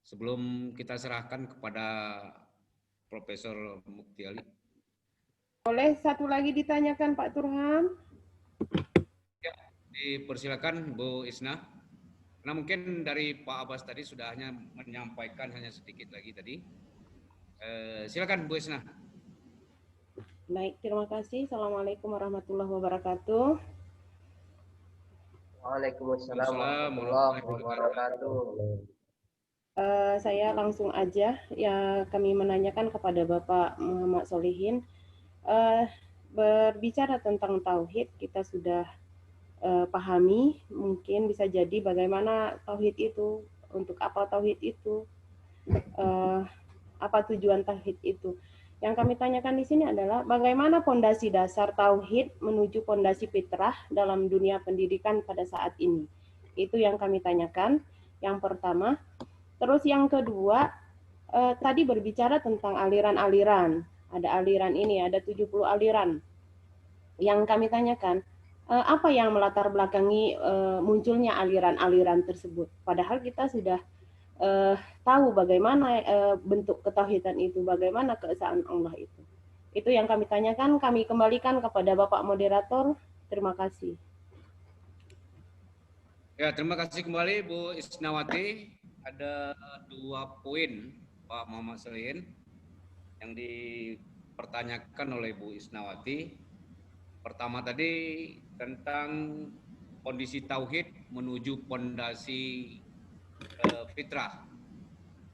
[SPEAKER 4] sebelum kita serahkan kepada Profesor Mukti Ali.
[SPEAKER 9] Boleh satu lagi ditanyakan Pak Turham?
[SPEAKER 4] Ya, dipersilakan Bu Isna. Karena mungkin dari Pak Abbas tadi sudah hanya menyampaikan hanya sedikit lagi tadi. Silakan Bu Isna.
[SPEAKER 9] Baik, terima kasih. Assalamualaikum warahmatullahi wabarakatuh.
[SPEAKER 3] Waalaikumsalam warahmatullahi wabarakatuh.
[SPEAKER 9] Saya langsung aja ya, kami menanyakan kepada Bapak Muhammad Sholihin. Berbicara tentang tauhid, kita sudah pahami, mungkin bisa jadi bagaimana tauhid itu, untuk apa tauhid itu, apa tujuan tauhid itu. Yang kami tanyakan di sini adalah bagaimana fondasi dasar tauhid menuju fondasi fitrah dalam dunia pendidikan pada saat ini. Itu yang kami tanyakan, yang pertama. Terus yang kedua, tadi berbicara tentang aliran-aliran. Ada aliran ini, ada 70 aliran. Yang kami tanyakan, apa yang melatar belakangi munculnya aliran-aliran tersebut? Padahal kita sudah tahu bagaimana bentuk ketauhidan itu, bagaimana keesaan Allah itu. Itu yang kami tanyakan, kami kembalikan kepada Bapak Moderator. Terima kasih.
[SPEAKER 4] Ya, terima kasih kembali Bu Isnawati. Ada 2 poin Pak Muhammad Sholihin yang dipertanyakan oleh Bu Isnawati. Pertama tadi tentang kondisi tauhid menuju fondasi fitrah.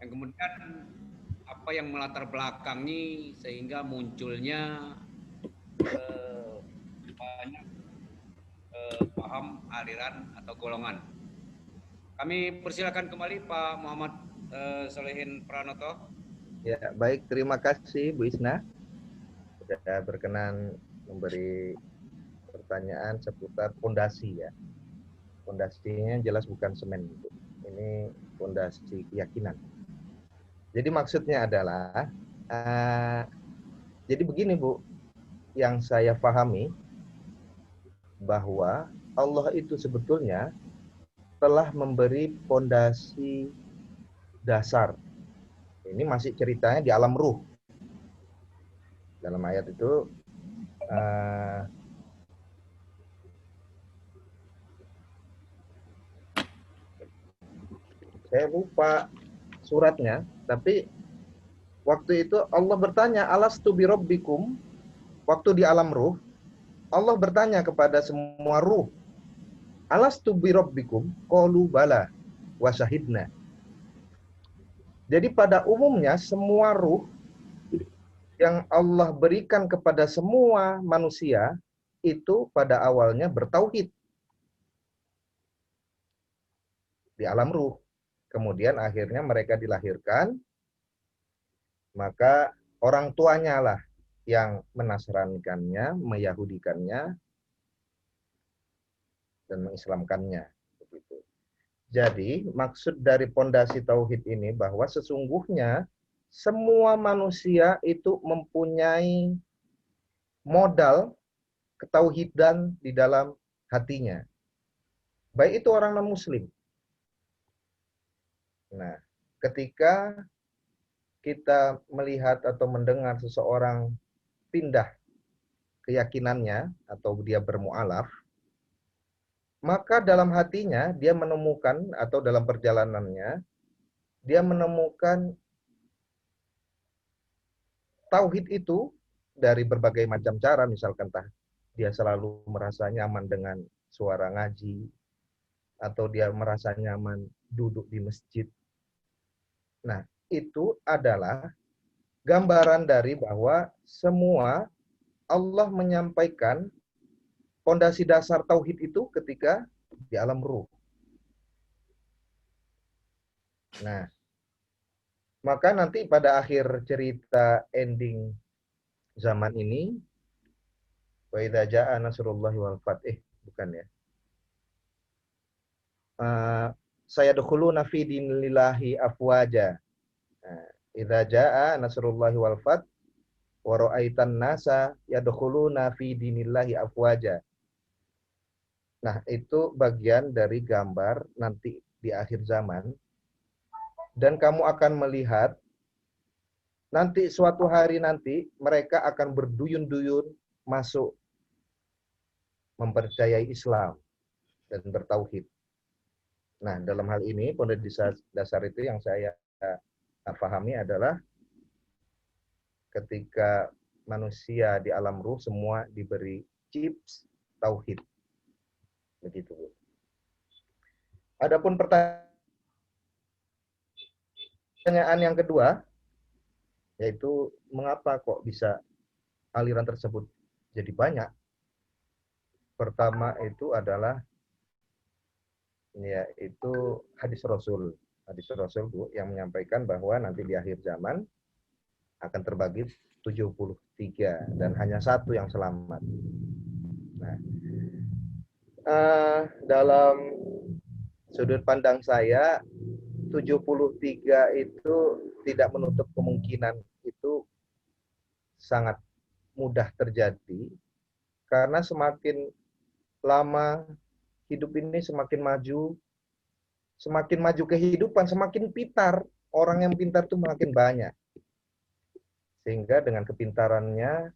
[SPEAKER 4] Yang kemudian apa yang melatar belakangi sehingga munculnya banyak paham, aliran atau golongan. Kami persilakan kembali Pak Muhammad Solehin Pranoto.
[SPEAKER 5] Ya, baik, terima kasih Bu Isna sudah berkenan memberi pertanyaan seputar fondasi ya. Fondasinya jelas bukan semen, Bu. Ini fondasi keyakinan. Jadi maksudnya adalah jadi begini Bu, yang saya pahami bahwa Allah itu sebetulnya telah memberi fondasi dasar. Ini masih ceritanya di alam ruh. Dalam ayat itu saya lupa suratnya, tapi waktu itu Allah bertanya, alastu birabbikum, waktu di alam ruh, Allah bertanya kepada semua ruh, alastu birabbikum, qalu bala wa syahidna. Jadi pada umumnya semua ruh yang Allah berikan kepada semua manusia itu pada awalnya bertauhid di alam ruh. Kemudian akhirnya mereka dilahirkan, maka orang tuanya lah yang menasranikannya, meyahudikannya, dan mengislamkannya. Begitu. Jadi maksud dari pondasi tauhid ini bahwa sesungguhnya semua manusia itu mempunyai modal ketauhidan di dalam hatinya. Baik itu orang non-muslim. Nah, ketika kita melihat atau mendengar seseorang pindah keyakinannya atau dia bermualaf, maka dalam hatinya dia menemukan atau dalam perjalanannya dia menemukan tauhid itu dari berbagai macam cara, misalkan dia selalu merasa nyaman dengan suara ngaji, atau dia merasa nyaman duduk di masjid. Nah, itu adalah gambaran dari bahwa semua Allah menyampaikan fondasi dasar tauhid itu ketika di alam ruh. Nah, maka nanti pada akhir cerita ending zaman ini, wa idza jaa nasrullahi wal fath, bukan ya. Sayadkhuluna fi dinillahi afwaja. Idza jaa nasrullahi wal fath wa ra'aitan nasa yadkhuluna fi dinillahi afwaja. Nah, itu bagian dari gambar nanti di akhir zaman. Dan kamu akan melihat nanti suatu hari nanti mereka akan berduyun-duyun masuk mempercayai Islam dan bertauhid. Nah, dalam hal ini pondasi dasar itu yang saya pahami adalah ketika manusia di alam ruh semua diberi chips tauhid. Begitu, Bu. Adapun pertanyaan yang kedua, yaitu mengapa kok bisa aliran tersebut jadi banyak? Pertama itu adalah yaitu hadis Rasul. Hadis Rasul, Bu, yang menyampaikan bahwa nanti di akhir zaman akan terbagi 73 dan hanya satu yang selamat. Nah, dalam sudut pandang saya 73 itu tidak menutup kemungkinan itu sangat mudah terjadi karena semakin lama hidup ini semakin maju kehidupan, semakin pintar. Orang yang pintar itu makin banyak. Sehingga dengan kepintarannya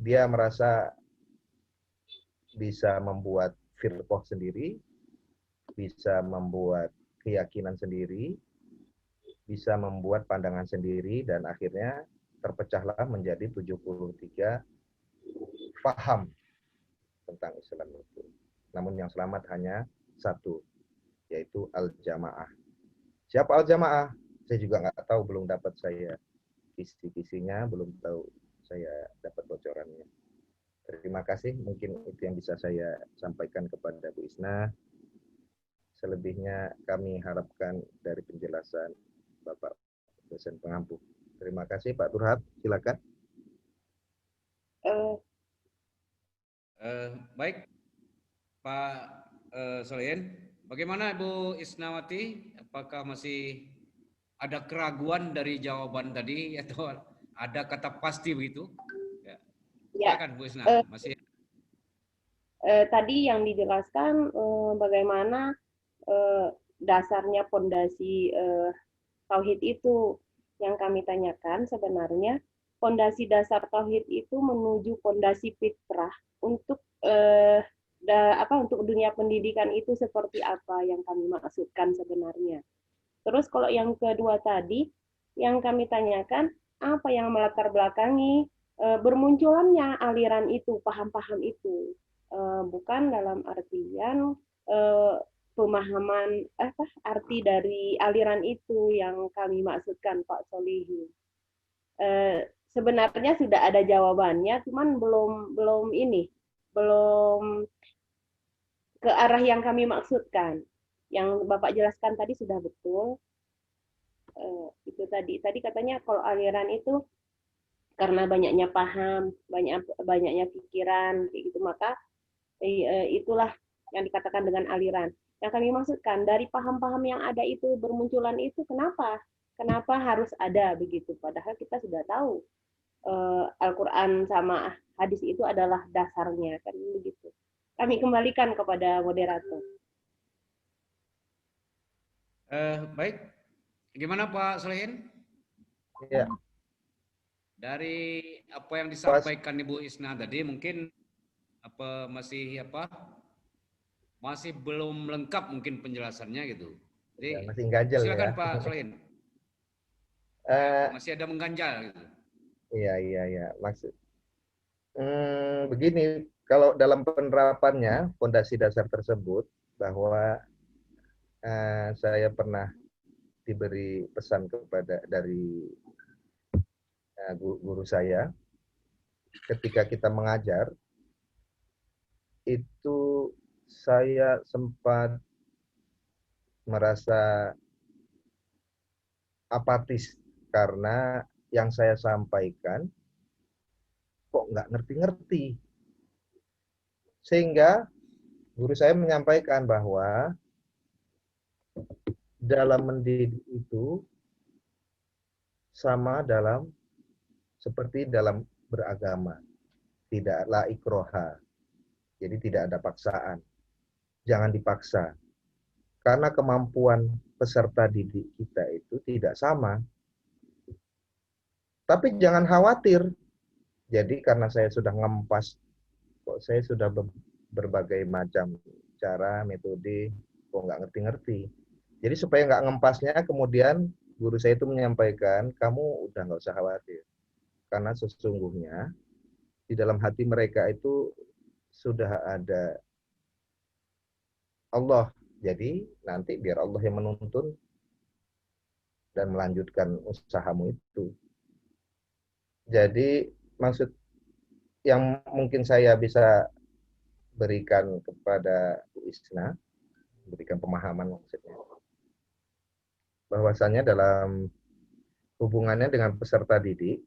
[SPEAKER 5] dia merasa bisa membuat firqah sendiri, bisa membuat keyakinan sendiri, bisa membuat pandangan sendiri, dan akhirnya terpecahlah menjadi 73 faham tentang Islam itu. Namun yang selamat hanya satu, yaitu al-jamaah. Siapa al-jamaah? Saya juga nggak tahu, belum dapat saya kisi-kisinya, belum tahu saya dapat bocorannya. Terima kasih, mungkin itu yang bisa saya sampaikan kepada Bu Isna. Selebihnya kami harapkan dari penjelasan Bapak dosen pengampu. Terima kasih Pak Turhab, silakan.
[SPEAKER 4] Baik, Pak Solihin. Bagaimana Bu Isnawati? Apakah masih ada keraguan dari jawaban tadi atau ada kata pasti begitu?
[SPEAKER 9] Ya.
[SPEAKER 4] Silakan Bu Isna. Masih.
[SPEAKER 9] Tadi yang dijelaskan bagaimana dasarnya pondasi tauhid itu. Yang kami tanyakan sebenarnya pondasi dasar tauhid itu menuju pondasi fitrah untuk untuk dunia pendidikan itu seperti apa yang kami maksudkan sebenarnya. Terus kalau yang kedua tadi yang kami tanyakan apa yang melatar belakangi bermunculannya aliran itu, paham-paham itu, bukan dalam artian pemahaman arti dari aliran itu yang kami maksudkan Pak Solihin. Sebenarnya sudah ada jawabannya, cuman belum ke arah yang kami maksudkan. Yang Bapak jelaskan tadi sudah betul. Itu tadi katanya kalau aliran itu karena banyaknya paham, banyaknya pikiran, kayak gitu, maka itulah yang dikatakan dengan aliran. Yang kami maksudkan dari paham-paham yang ada itu bermunculan itu kenapa harus ada begitu? Padahal kita sudah tahu Al-Quran sama hadis itu adalah dasarnya, kan begitu. Kami kembalikan kepada moderator.
[SPEAKER 4] Baik, gimana Pak Solihin?
[SPEAKER 5] Ya.
[SPEAKER 4] Dari apa yang disampaikan Ibu Isna tadi mungkin masih belum lengkap mungkin penjelasannya gitu. Jadi
[SPEAKER 5] ya, masih ganjel
[SPEAKER 4] silakan
[SPEAKER 5] ya.
[SPEAKER 4] Pak Solihin. Masih ada mengganjal gitu.
[SPEAKER 5] Iya. Maksud begini, kalau dalam penerapannya fondasi dasar tersebut bahwa saya pernah diberi pesan dari guru saya ketika kita mengajar itu saya sempat merasa apatis karena yang saya sampaikan kok nggak ngerti-ngerti. Sehingga guru saya menyampaikan bahwa dalam mendidik itu sama seperti dalam beragama. Tidaklah ikroha. Jadi tidak ada paksaan. Jangan dipaksa. Karena kemampuan peserta didik kita itu tidak sama. Tapi jangan khawatir. Jadi karena saya sudah ngempas, kok saya sudah berbagai macam cara, metode, kok nggak ngerti-ngerti. Jadi supaya nggak ngempasnya, kemudian guru saya itu menyampaikan, kamu udah nggak usah khawatir. Karena sesungguhnya di dalam hati mereka itu sudah ada Allah. Jadi nanti biar Allah yang menuntun dan melanjutkan usahamu itu. Jadi maksud yang mungkin saya bisa berikan kepada Bu Isna, berikan pemahaman maksudnya, bahwasanya dalam hubungannya dengan peserta didik,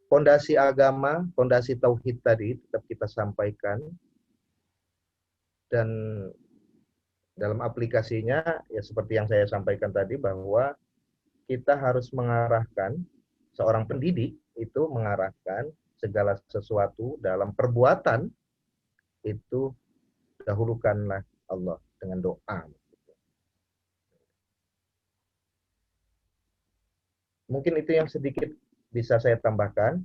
[SPEAKER 5] fondasi agama, fondasi tauhid tadi tetap kita sampaikan, dan dalam aplikasinya ya seperti yang saya sampaikan tadi bahwa kita harus mengarahkan seorang pendidik itu mengarahkan segala sesuatu dalam perbuatan itu dahulukanlah Allah dengan doa. Mungkin itu yang sedikit bisa saya tambahkan.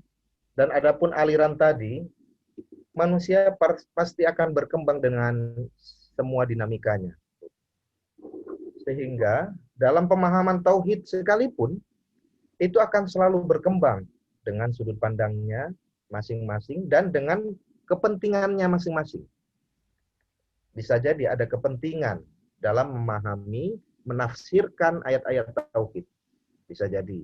[SPEAKER 5] Dan adapun aliran tadi, manusia pasti akan berkembang dengan semua dinamikanya. Sehingga dalam pemahaman tauhid sekalipun, itu akan selalu berkembang dengan sudut pandangnya masing-masing dan dengan kepentingannya masing-masing. Bisa jadi ada kepentingan dalam memahami menafsirkan ayat-ayat tauhid. Bisa jadi.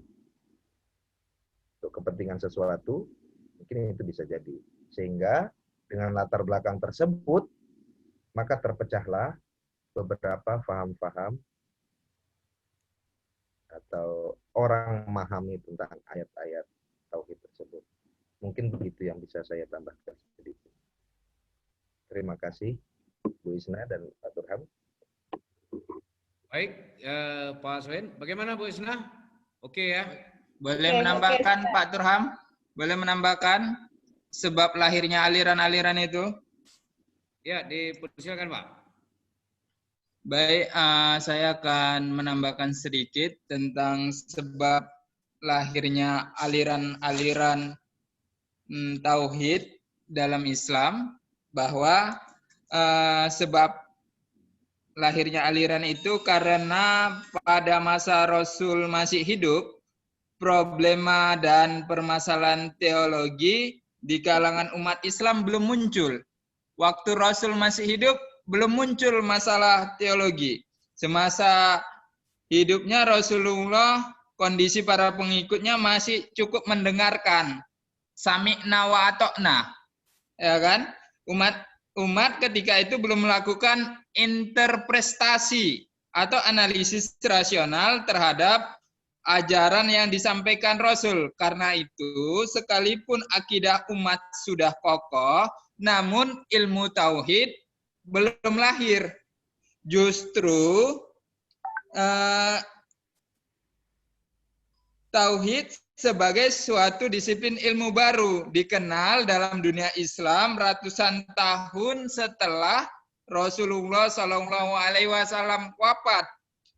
[SPEAKER 5] Untuk kepentingan sesuatu, mungkin itu bisa jadi. Sehingga dengan latar belakang tersebut, maka terpecahlah beberapa faham-faham atau orang memahami tentang ayat-ayat tauhid tersebut. Mungkin begitu yang bisa saya tambahkan sedikit. Terima kasih Bu Isna dan Pak Turham.
[SPEAKER 4] Baik, Pak Soen, bagaimana Bu Isna? Oke ya.
[SPEAKER 2] Boleh
[SPEAKER 9] Oke,
[SPEAKER 2] menambahkan
[SPEAKER 9] oke.
[SPEAKER 2] Pak Turham? Boleh menambahkan sebab lahirnya aliran-aliran itu?
[SPEAKER 4] Ya, dipersilakan Pak.
[SPEAKER 2] Baik, saya akan menambahkan sedikit tentang sebab lahirnya aliran-aliran tauhid dalam Islam, bahwa sebab lahirnya aliran itu karena pada masa Rasul masih hidup, problema dan permasalahan teologi di kalangan umat Islam belum muncul. Waktu Rasul masih hidup, belum muncul masalah teologi. Semasa hidupnya Rasulullah, kondisi para pengikutnya masih cukup mendengarkan. Sami'na wa atokna. Ya kan? Umat ketika itu belum melakukan interpretasi atau analisis rasional terhadap ajaran yang disampaikan Rasul. Karena itu, sekalipun akidah umat sudah kokoh, namun ilmu tauhid belum lahir. Justru tauhid sebagai suatu disiplin ilmu baru dikenal dalam dunia Islam ratusan tahun setelah Rasulullah SAW wafat.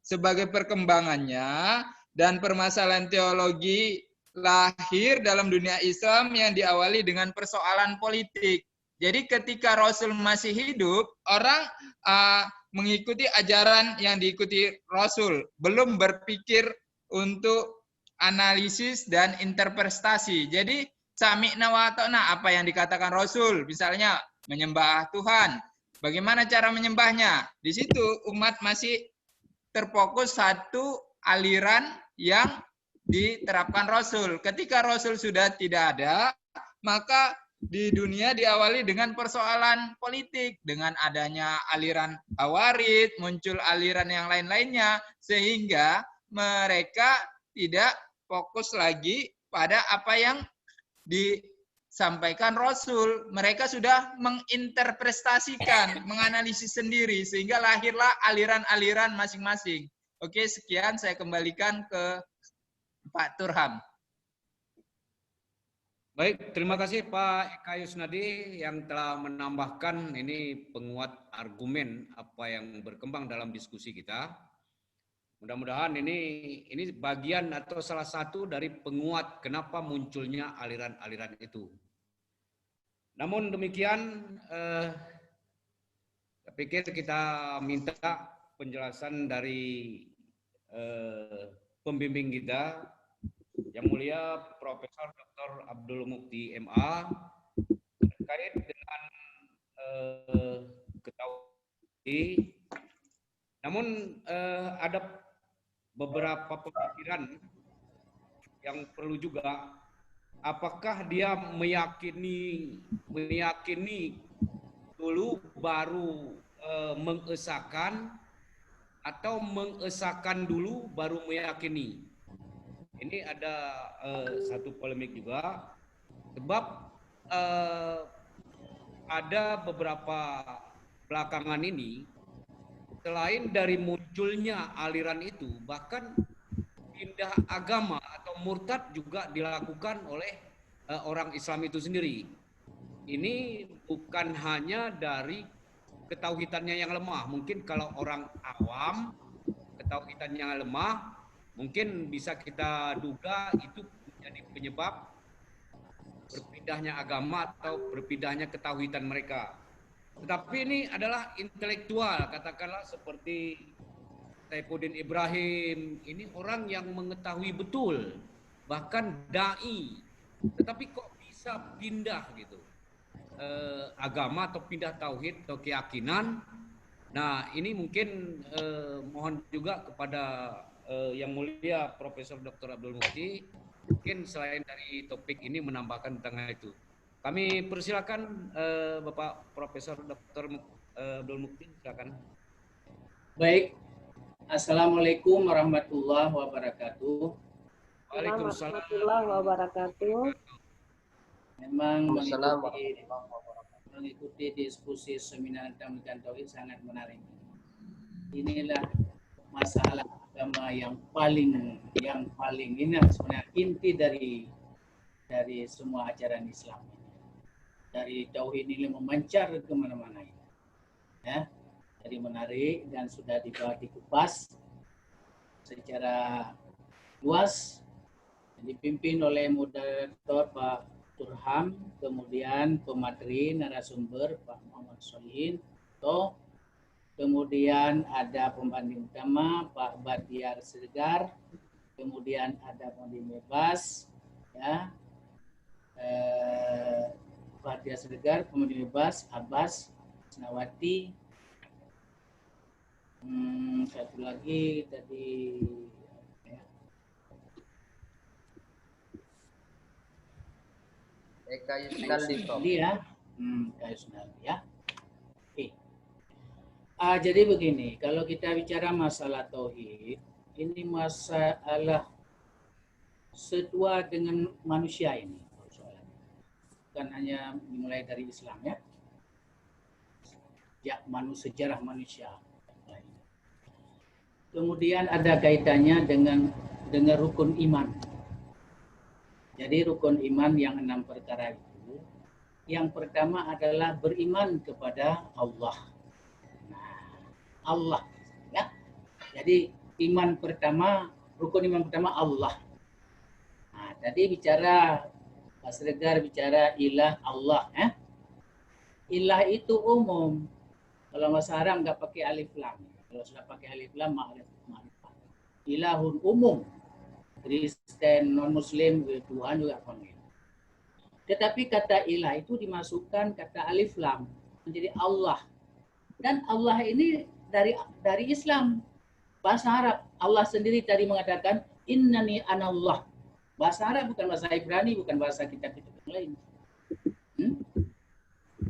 [SPEAKER 2] Sebagai perkembangannya dan permasalahan teologi lahir dalam dunia Islam yang diawali dengan persoalan politik. Jadi ketika Rasul masih hidup, orang mengikuti ajaran yang diikuti Rasul, belum berpikir untuk analisis dan interpretasi. Jadi sami'na wa ata'na, apa yang dikatakan Rasul, misalnya menyembah Tuhan, bagaimana cara menyembahnya? Di situ umat masih terfokus satu aliran yang diterapkan Rasul. Ketika Rasul sudah tidak ada, maka di dunia diawali dengan persoalan politik, dengan adanya aliran Hawarid, muncul aliran yang lain-lainnya, sehingga mereka tidak fokus lagi pada apa yang disampaikan Rasul. Mereka sudah menginterpretasikan, menganalisis sendiri, sehingga lahirlah aliran-aliran masing-masing. Oke, sekian, saya kembalikan ke Pak Turham.
[SPEAKER 4] Baik, terima kasih Pak Eka Yusnadi yang telah menambahkan ini penguat argumen apa yang berkembang dalam diskusi kita. Mudah-mudahan ini bagian atau salah satu dari penguat kenapa munculnya aliran-aliran itu. Namun demikian, saya pikir kita minta penjelasan dari pembimbing kita, Yang Mulia Profesor Dr. Abdul Mukti MA, terkait dengan ketahuan. Namun ada beberapa pemikiran yang perlu juga, apakah dia meyakini dulu baru mengesahkan atau mengesahkan dulu baru meyakini. Ini ada satu polemik juga, sebab ada beberapa belakangan ini, selain dari munculnya aliran itu, bahkan pindah agama atau murtad juga dilakukan oleh orang Islam itu sendiri. Ini bukan hanya dari ketauhidannya yang lemah. Mungkin kalau orang awam ketauhidannya lemah, mungkin bisa kita duga itu menjadi penyebab berpindahnya agama atau berpindahnya ketauhidan mereka. Tetapi ini adalah intelektual, katakanlah seperti Saifuddin Ibrahim, ini orang yang mengetahui betul, bahkan dai, tetapi kok bisa pindah gitu agama atau pindah tauhid atau keyakinan Nah, ini mungkin mohon juga kepada Yang Mulia Profesor Dr. Abdul Mukti, mungkin selain dari topik ini menambahkan tentang itu. Kami persilakan Bapak Profesor Dr. Abdul Mukti, silakan.
[SPEAKER 1] Baik. Assalamualaikum warahmatullahi wabarakatuh.
[SPEAKER 4] Waalaikumsalam
[SPEAKER 9] warahmatullahi wabarakatuh.
[SPEAKER 1] Memang
[SPEAKER 3] Waalaikumsalam
[SPEAKER 1] mengikuti diskusi seminar tentang tauhid sangat menarik. Inilah masalah agama yang paling ini sebenarnya inti dari semua ajaran Islam. Dari tauhid ini memancar kemana-mana. Ya, jadi menarik dan sudah dikupas secara luas, dipimpin oleh moderator Pak Turham, kemudian pemateri narasumber Pak Muhammad Solihin, kemudian ada pembanding utama Pak Batiar Siregar, kemudian ada pembanding bebas, ya, Batiar Siregar, pembanding bebas Abbas Senawati, satu lagi tadi
[SPEAKER 3] Eka Yusnaldi, Prof.
[SPEAKER 1] ya, Eka Yusnaldi ya. Oke. Jadi begini, kalau kita bicara masalah tauhid, ini masalah setua dengan manusia ini. Bukan hanya dimulai dari Islam ya. Ya, sejarah manusia. Kemudian ada kaitannya dengan rukun iman. Jadi rukun iman yang 6 perkara itu, yang pertama adalah beriman kepada Allah. Nah, Allah, ya. Jadi rukun iman pertama Allah. Nah, tadi Pak Siregar bicara ilah Allah, ya. Ilah itu umum. Kalau bahasa Arab nggak pakai alif lam. Kalau sudah pakai alif lam, ma'rifah. Ilahun umum. Kristen, non-Muslim, Tuhan juga panggil. Tetapi kata ilah itu dimasukkan kata alif lam menjadi Allah. Dan Allah ini dari Islam. Bahasa Arab, Allah sendiri tadi mengatakan innani anallah. Bahasa Arab bukan bahasa Ibrani, bukan bahasa kitab-kitab yang lain.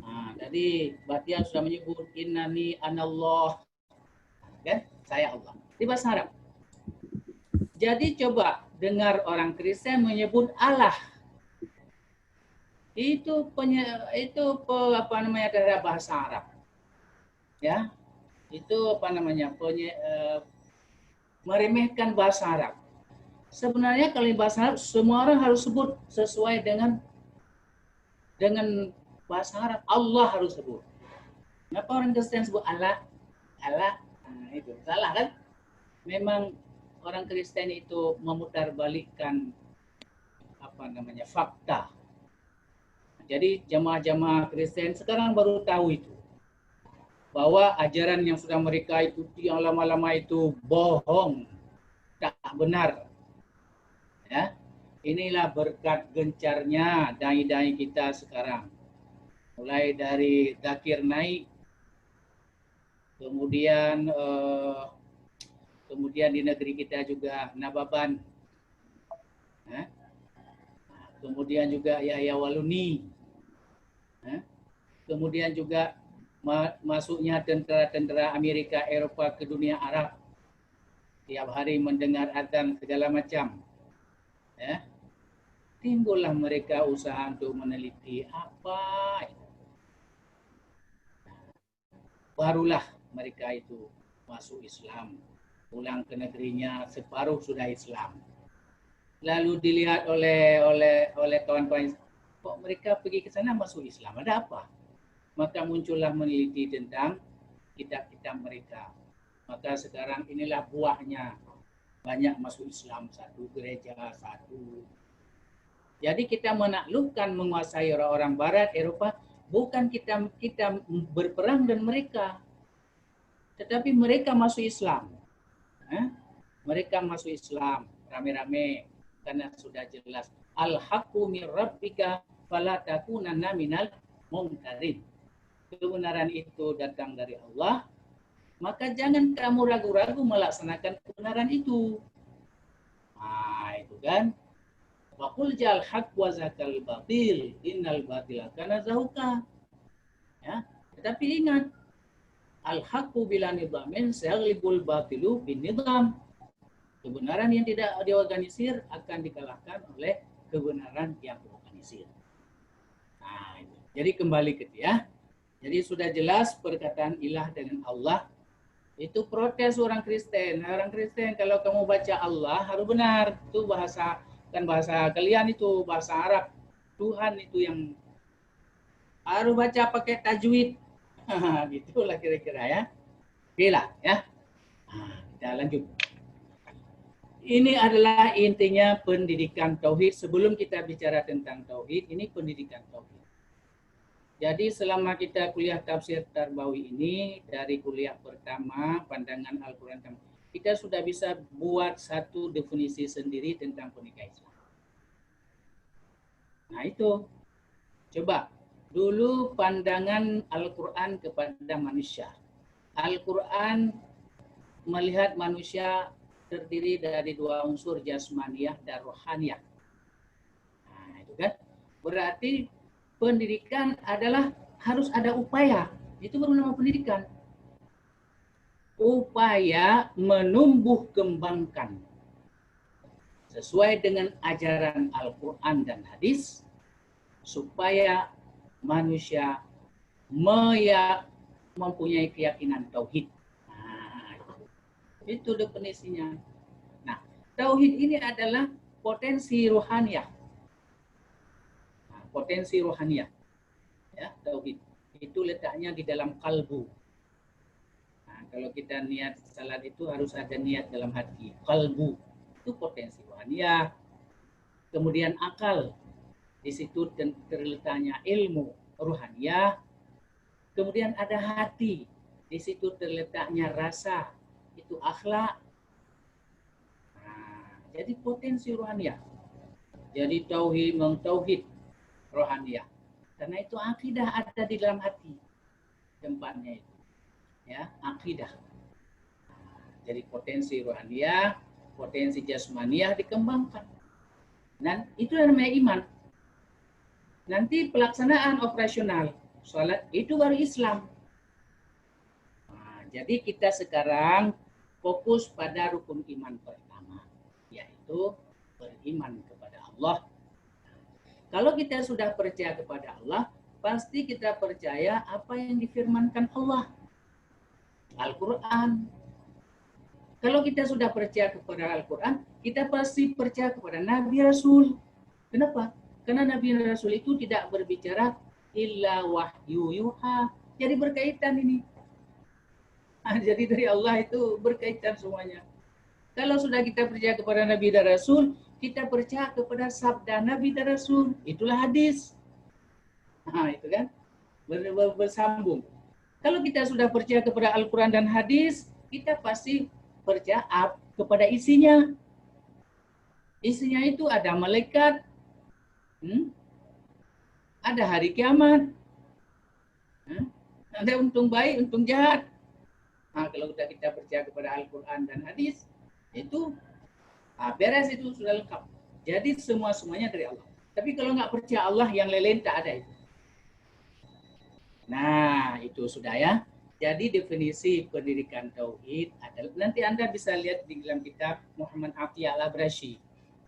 [SPEAKER 1] Nah, tadi Batiar sudah menyebut innani anallah. Kan? Saya Allah. Di bahasa Arab. Jadi coba dengar orang Kristen menyebut Allah. Itu dari bahasa Arab. Ya. Itu meremehkan bahasa Arab. Sebenarnya kalau bahasa Arab semua orang harus sebut sesuai dengan bahasa Arab. Allah harus sebut. Kenapa orang Kristen sebut Allah? Allah. Nah, itu salah kan? Memang orang Kristen itu memutarbalikkan fakta. Jadi jamaah-jamaah Kristen sekarang baru tahu itu bahwa ajaran yang sudah mereka ikuti yang lama-lama itu bohong, tak benar. Ya, inilah berkat gencarnya dai-dai kita sekarang. Mulai dari Zakir Naik, kemudian di negeri kita juga Nababan, kemudian juga Yahya Waluni, kemudian juga masuknya tentara-tentara Amerika Eropa ke dunia Arab, tiap hari mendengar azan segala macam, ya. Timbullah mereka usaha untuk meneliti apa itu. Barulah mereka itu masuk Islam. Pulang ke negerinya separuh sudah Islam. Lalu dilihat oleh kawan-kawan, kok mereka pergi ke sana masuk Islam, ada apa? Maka muncullah meneliti tentang kitab-kitab mereka. Maka sekarang inilah buahnya, banyak masuk Islam, satu gereja, satu. Jadi kita menaklukkan menguasai orang-orang Barat, Eropa, bukan kita berperang dan mereka, tetapi mereka masuk Islam. Mereka masuk Islam rame-rame karena sudah jelas al-haqqu mir rabbika fala takunanna minal mumtarin. Kebenaran itu datang dari Allah, maka jangan kamu ragu-ragu melaksanakan kebenaran itu. Nah, itu kan. Waqul jal haq wa zakal batil, innal batila kana zahuqa. Ya, tetapi ingat, al-haqqu bila nidhamin saghlibul batilu bin nidham. Kebenaran yang tidak diorganisir akan dikalahkan oleh kebenaran yang terorganisir. Nah, jadi kembali ke dia. Jadi sudah jelas perkataan ilah dengan Allah. Itu protes orang Kristen. Orang Kristen kalau kamu baca Allah harus benar. Itu bahasa, kan bahasa kalian itu, bahasa Arab. Tuhan itu yang harus baca pakai tajwid. Gitulah kira-kira ya. Oke lah ya. Nah, kita lanjut. Ini adalah intinya pendidikan tauhid. Sebelum kita bicara tentang tauhid, ini pendidikan tauhid. Jadi selama kita kuliah tafsir Tarbawi ini, dari kuliah pertama, pandangan Al-Quran, kita sudah bisa buat satu definisi sendiri tentang pernikahan Islam. Nah itu, coba dulu pandangan Al-Quran kepada manusia. Al-Quran melihat manusia terdiri dari dua unsur, jasmaniyah dan rohaniyah. Nah itu kan, berarti pendidikan adalah harus ada upaya. Itu baru nama pendidikan. Upaya menumbuh kembangkan sesuai dengan ajaran Al-Quran dan hadis supaya manusia mempunyai keyakinan tauhid. Nah, itu definisinya. Nah, tauhid ini adalah potensi rohaniyah. Potensi rohaniah, ya, tauhid itu letaknya di dalam kalbu. Nah, kalau kita niat salat itu harus ada niat dalam hati, kalbu itu potensi rohaniah. Kemudian akal, di situ terletaknya ilmu rohaniah. Kemudian ada hati, di situ terletaknya rasa, itu akhlak. Nah, jadi potensi rohaniah. Jadi tauhid mentauhid rohaniah. Karena itu akidah ada di dalam hati. Tempatnya itu. Ya, akidah. Jadi potensi rohaniah, potensi jasmaniah dikembangkan. Dan itu namanya iman. Nanti pelaksanaan operasional salat itu baru Islam. Nah, jadi kita sekarang fokus pada rukun iman pertama, yaitu beriman kepada Allah. Kalau kita sudah percaya kepada Allah, pasti kita percaya apa yang difirmankan Allah. Al-Quran. Kalau kita sudah percaya kepada Al-Quran, kita pasti percaya kepada Nabi Rasul. Kenapa? Karena Nabi Rasul itu tidak berbicara illa wahyu yuha. Jadi berkaitan ini. Jadi dari Allah itu berkaitan semuanya. Kalau sudah kita percaya kepada Nabi dan Rasul, kita percaya kepada sabda Nabi dan Rasul. Itulah hadis. Nah, itu kan bersambung. Kalau kita sudah percaya kepada Al-Quran dan hadis, kita pasti percaya kepada isinya. Isinya itu ada malaikat, ada hari kiamat, ada untung baik, untung jahat. Nah, kalau kita percaya kepada Al-Quran dan hadis, itu beres, itu sudah lengkap. Jadi semuanya dari Allah. Tapi kalau nggak percaya Allah, yang lain tak ada itu. Nah, itu sudah ya. Jadi definisi pendidikan tauhid adalah, nanti Anda bisa lihat di dalam kitab Muhammad Atiyah Al-Abrashi.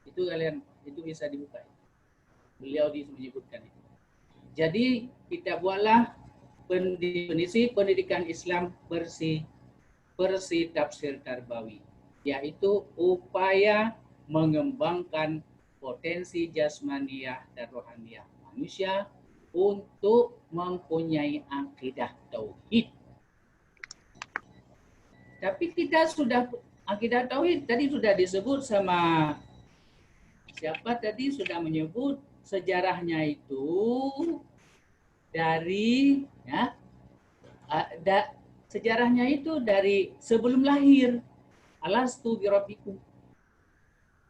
[SPEAKER 1] Itu bisa dibuka. Beliau menyebutkan itu. Jadi kita buatlah definisi pendidikan Islam versi tafsir Tarbawi, yaitu upaya mengembangkan potensi jasmaniah dan rohaniah manusia untuk mempunyai akidah tauhid. Tapi kita sudah akidah tauhid tadi sudah disebut sama siapa tadi, sudah menyebut sejarahnya itu dari sejarahnya itu dari sebelum lahir. Alastu birabbikum.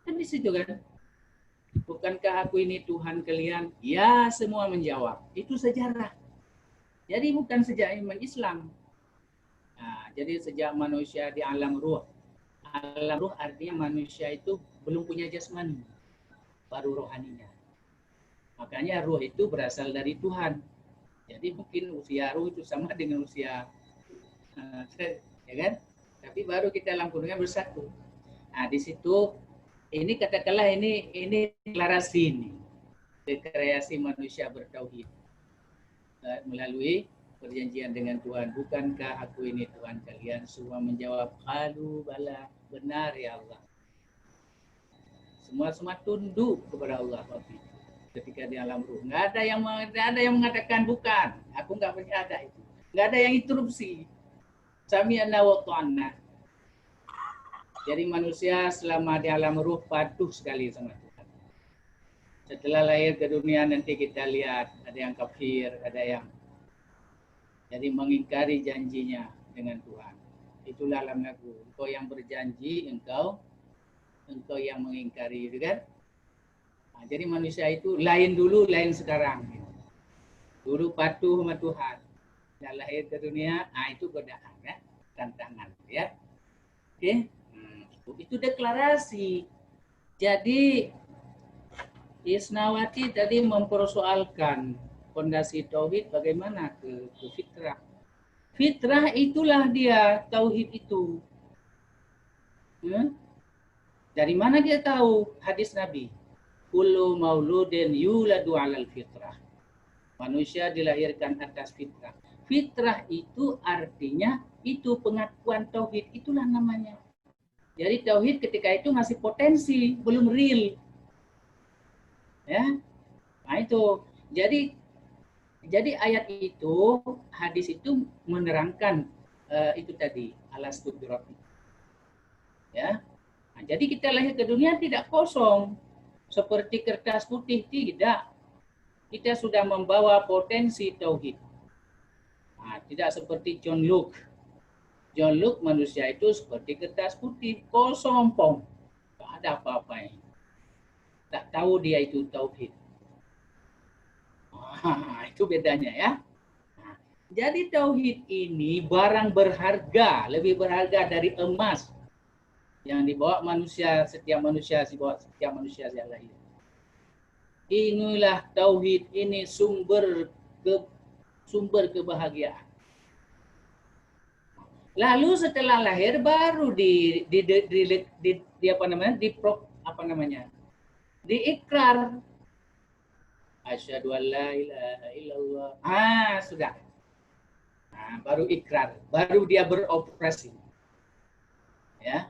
[SPEAKER 1] Kan di situ kan. Bukankah aku ini Tuhan kalian? Ya, semua menjawab. Itu sejarah. Jadi bukan sejak iman Islam. Nah, Jadi sejak manusia di alam ruh. Alam ruh artinya manusia itu belum punya jasmani, baru rohaninya. Makanya ruh itu berasal dari Tuhan. Jadi mungkin usia ruh itu sama dengan usia ya kan? Tapi baru kita alam kurnia bersatu. Nah, di situ ini katakanlah ini deklarasi ini. Deklarasi manusia bertauhid melalui perjanjian dengan Tuhan. Bukankah aku ini Tuhan kalian? Semua menjawab, qalu bala, benar ya Allah. Semua tunduk kepada Allah waktu itu. Ketika di alam ruh, nggak ada yang mengatakan bukan. Aku nggak ada itu. Nggak ada yang interupsi. Sami'na wa ta'na. Jadi manusia selama di alam ruh patuh sekali sama Tuhan. Setelah lahir ke dunia nanti kita lihat ada yang kafir, ada yang jadi mengingkari janjinya dengan Tuhan. Itulah alam lagu. Engkau yang berjanji, engkau yang mengingkari, gitu kan? Nah, jadi manusia itu lain dulu, lain sekarang. Dulu patuh sama Tuhan. Dah lahir ke dunia, itu godaan, ya, tantangan, ya. Oke, itu deklarasi. Jadi Isnawati tadi mempersoalkan fondasi tauhid bagaimana ke fitrah. Fitrah itulah dia tauhid itu. Dari mana dia tahu? Hadis Nabi. Kullu mauludin yuladu 'alal fitrah. Manusia dilahirkan atas fitrah. Fitrah itu artinya itu pengakuan tauhid, itulah namanya. Jadi tauhid ketika itu masih potensi, belum real. Ya. Nah itu. Jadi ayat itu, hadis itu menerangkan itu tadi, alastu birabbi. Ya. Nah, jadi kita lahir ke dunia tidak kosong seperti kertas putih, tidak. Kita sudah membawa potensi tauhid. Nah, tidak seperti John Luke. John Luke manusia itu seperti kertas putih, kosong pong. Tak ada apa-apa. Tak tahu dia itu tauhid. Itu bedanya ya. Nah, jadi tauhid ini barang berharga, lebih berharga dari emas yang dibawa manusia, setiap manusia yang lahir. Inilah tauhid, ini sumber kebahagiaan. Lalu setelah lahir baru diikrar. Asyhadu an la ilaha illallah. Sudah. Nah, baru ikrar, baru dia beroperasi. Ya.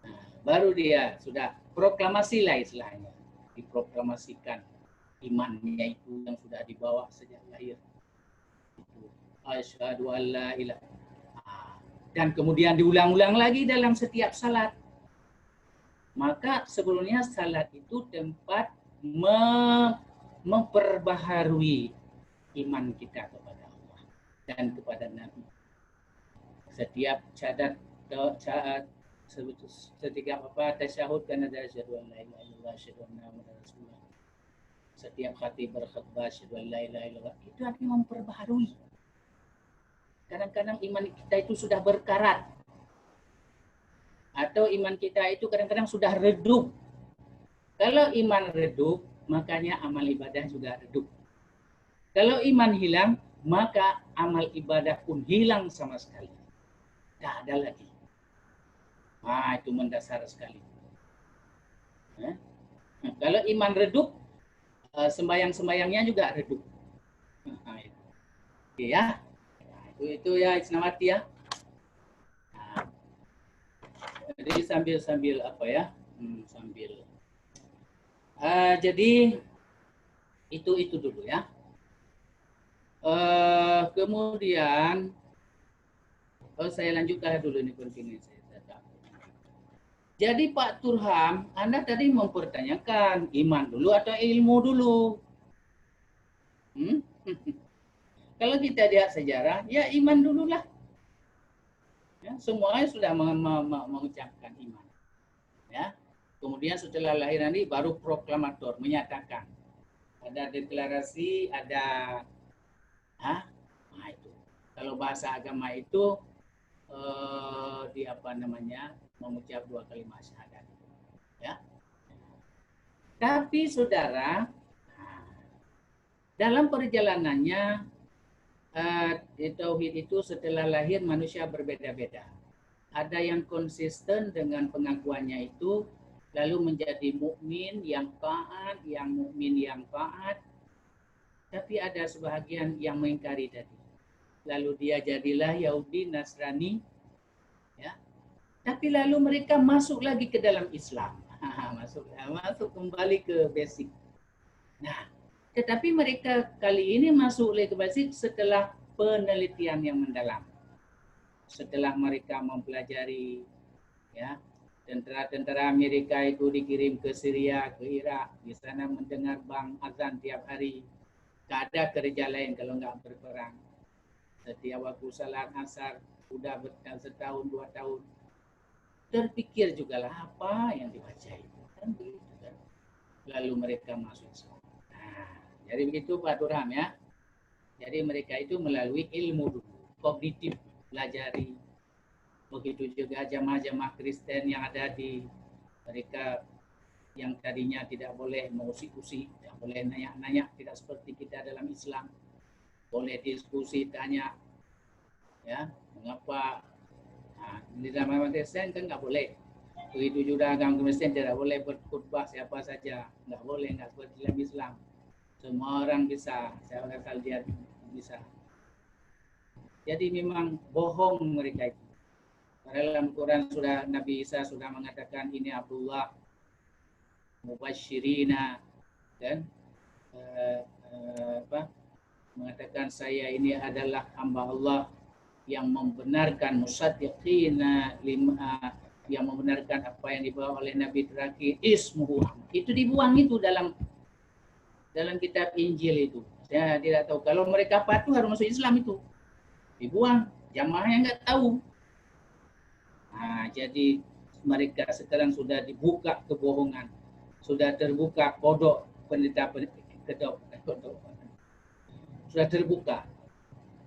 [SPEAKER 1] Nah, baru dia sudah proklamasi lah istilahnya. Diproklamasikan imannya itu yang sudah dibawa sejak lahir. Itu asyhadu an la ilaha. Dan kemudian diulang-ulang lagi dalam setiap salat. Maka sebelumnya salat itu tempat memperbaharui iman kita kepada Allah dan kepada Nabi. Setiap setiap tasyahud kan ada asyhadu an la ilaha illallah asyhadu anna muhammadar rasulullah. Setiap khatib berkhutbah asyhadu an la ilaha illallah. Itu artinya memperbaharui. Kadang-kadang iman kita itu sudah berkarat. Atau iman kita itu kadang-kadang sudah redup. Kalau iman redup, makanya amal ibadah juga redup. Kalau iman hilang, maka amal ibadah pun hilang sama sekali. Tidak ada lagi. Itu mendasar sekali. Nah, kalau iman redup, sembayang-sembayangnya juga redup. Oke ya. Itu ya Isnawati ya. Nah, jadi sambil apa ya? Sambil. Jadi itu dulu ya. Kemudian saya lanjutkan dulu ini pentingnya saya. Jadi Pak Turham, Anda tadi mempertanyakan iman dulu atau ilmu dulu? Kalau kita lihat sejarah, ya iman dululah. Ya, semuanya sudah mengucapkan iman. Ya. Kemudian setelah lahir nanti baru proklamator menyatakan. Ada deklarasi, ada itu. Kalau bahasa agama itu di apa namanya mengucap 2 kalimat syahadat. Ya. Tapi saudara, dalam perjalanannya tauhid itu setelah lahir manusia berbeda-beda. Ada yang konsisten dengan pengakuannya itu, lalu menjadi mukmin yang taat, tapi ada sebahagian yang mengingkari tadi. Lalu dia jadilah Yahudi, Nasrani, ya. Tapi lalu mereka masuk lagi ke dalam Islam, masuk kembali ke basic. Nah, tetapi mereka kali ini masuk lagi ke basic setelah penelitian yang mendalam. Setelah mereka mempelajari, ya, tentara-tentara Amerika itu dikirim ke Syria, ke Irak, di sana mendengar bang azan tiap hari. Tak ada kerja lain kalau nggak berperang. Setiap waktu salat asar, sudah setahun 2 tahun, terpikir juga lah apa yang dibaca itu. Kan begitu kan. Lalu mereka masuk Islam. Nah, jadi begitu Pak Turham ya. Jadi mereka itu melalui ilmu dulu, kognitif, pelajari. Begitu juga jamaah-jamaah Kristen yang ada di mereka yang tadinya tidak boleh mengusik-usik, tidak boleh nanya-nanya, tidak seperti kita dalam Islam. Boleh diskusi, tanya, ya, mengapa di dalam agama Kristen kan nggak boleh. Begitu juga agama Kristen tidak boleh berkhutbah siapa saja, nggak boleh, nggak seperti dalam Islam. Semua orang bisa, saya asal dia bisa. Jadi memang bohong mereka itu. Karena dalam Quran sudah Nabi Isa sudah mengatakan ini Abdullah Mubasyirina, dan mengatakan saya ini adalah hamba Allah yang membenarkan musaddiqina yang membenarkan apa yang dibawa oleh Nabi terakhir ismuhu. Itu dibuang itu dalam kitab Injil itu. Saya tidak tahu kalau mereka patuh harus masuk Islam itu. Dibuang, jamaahnya nggak tahu. Nah, jadi mereka sekarang sudah dibuka kebohongan. Sudah terbuka kodok pendeta kedok. Sudah terbuka.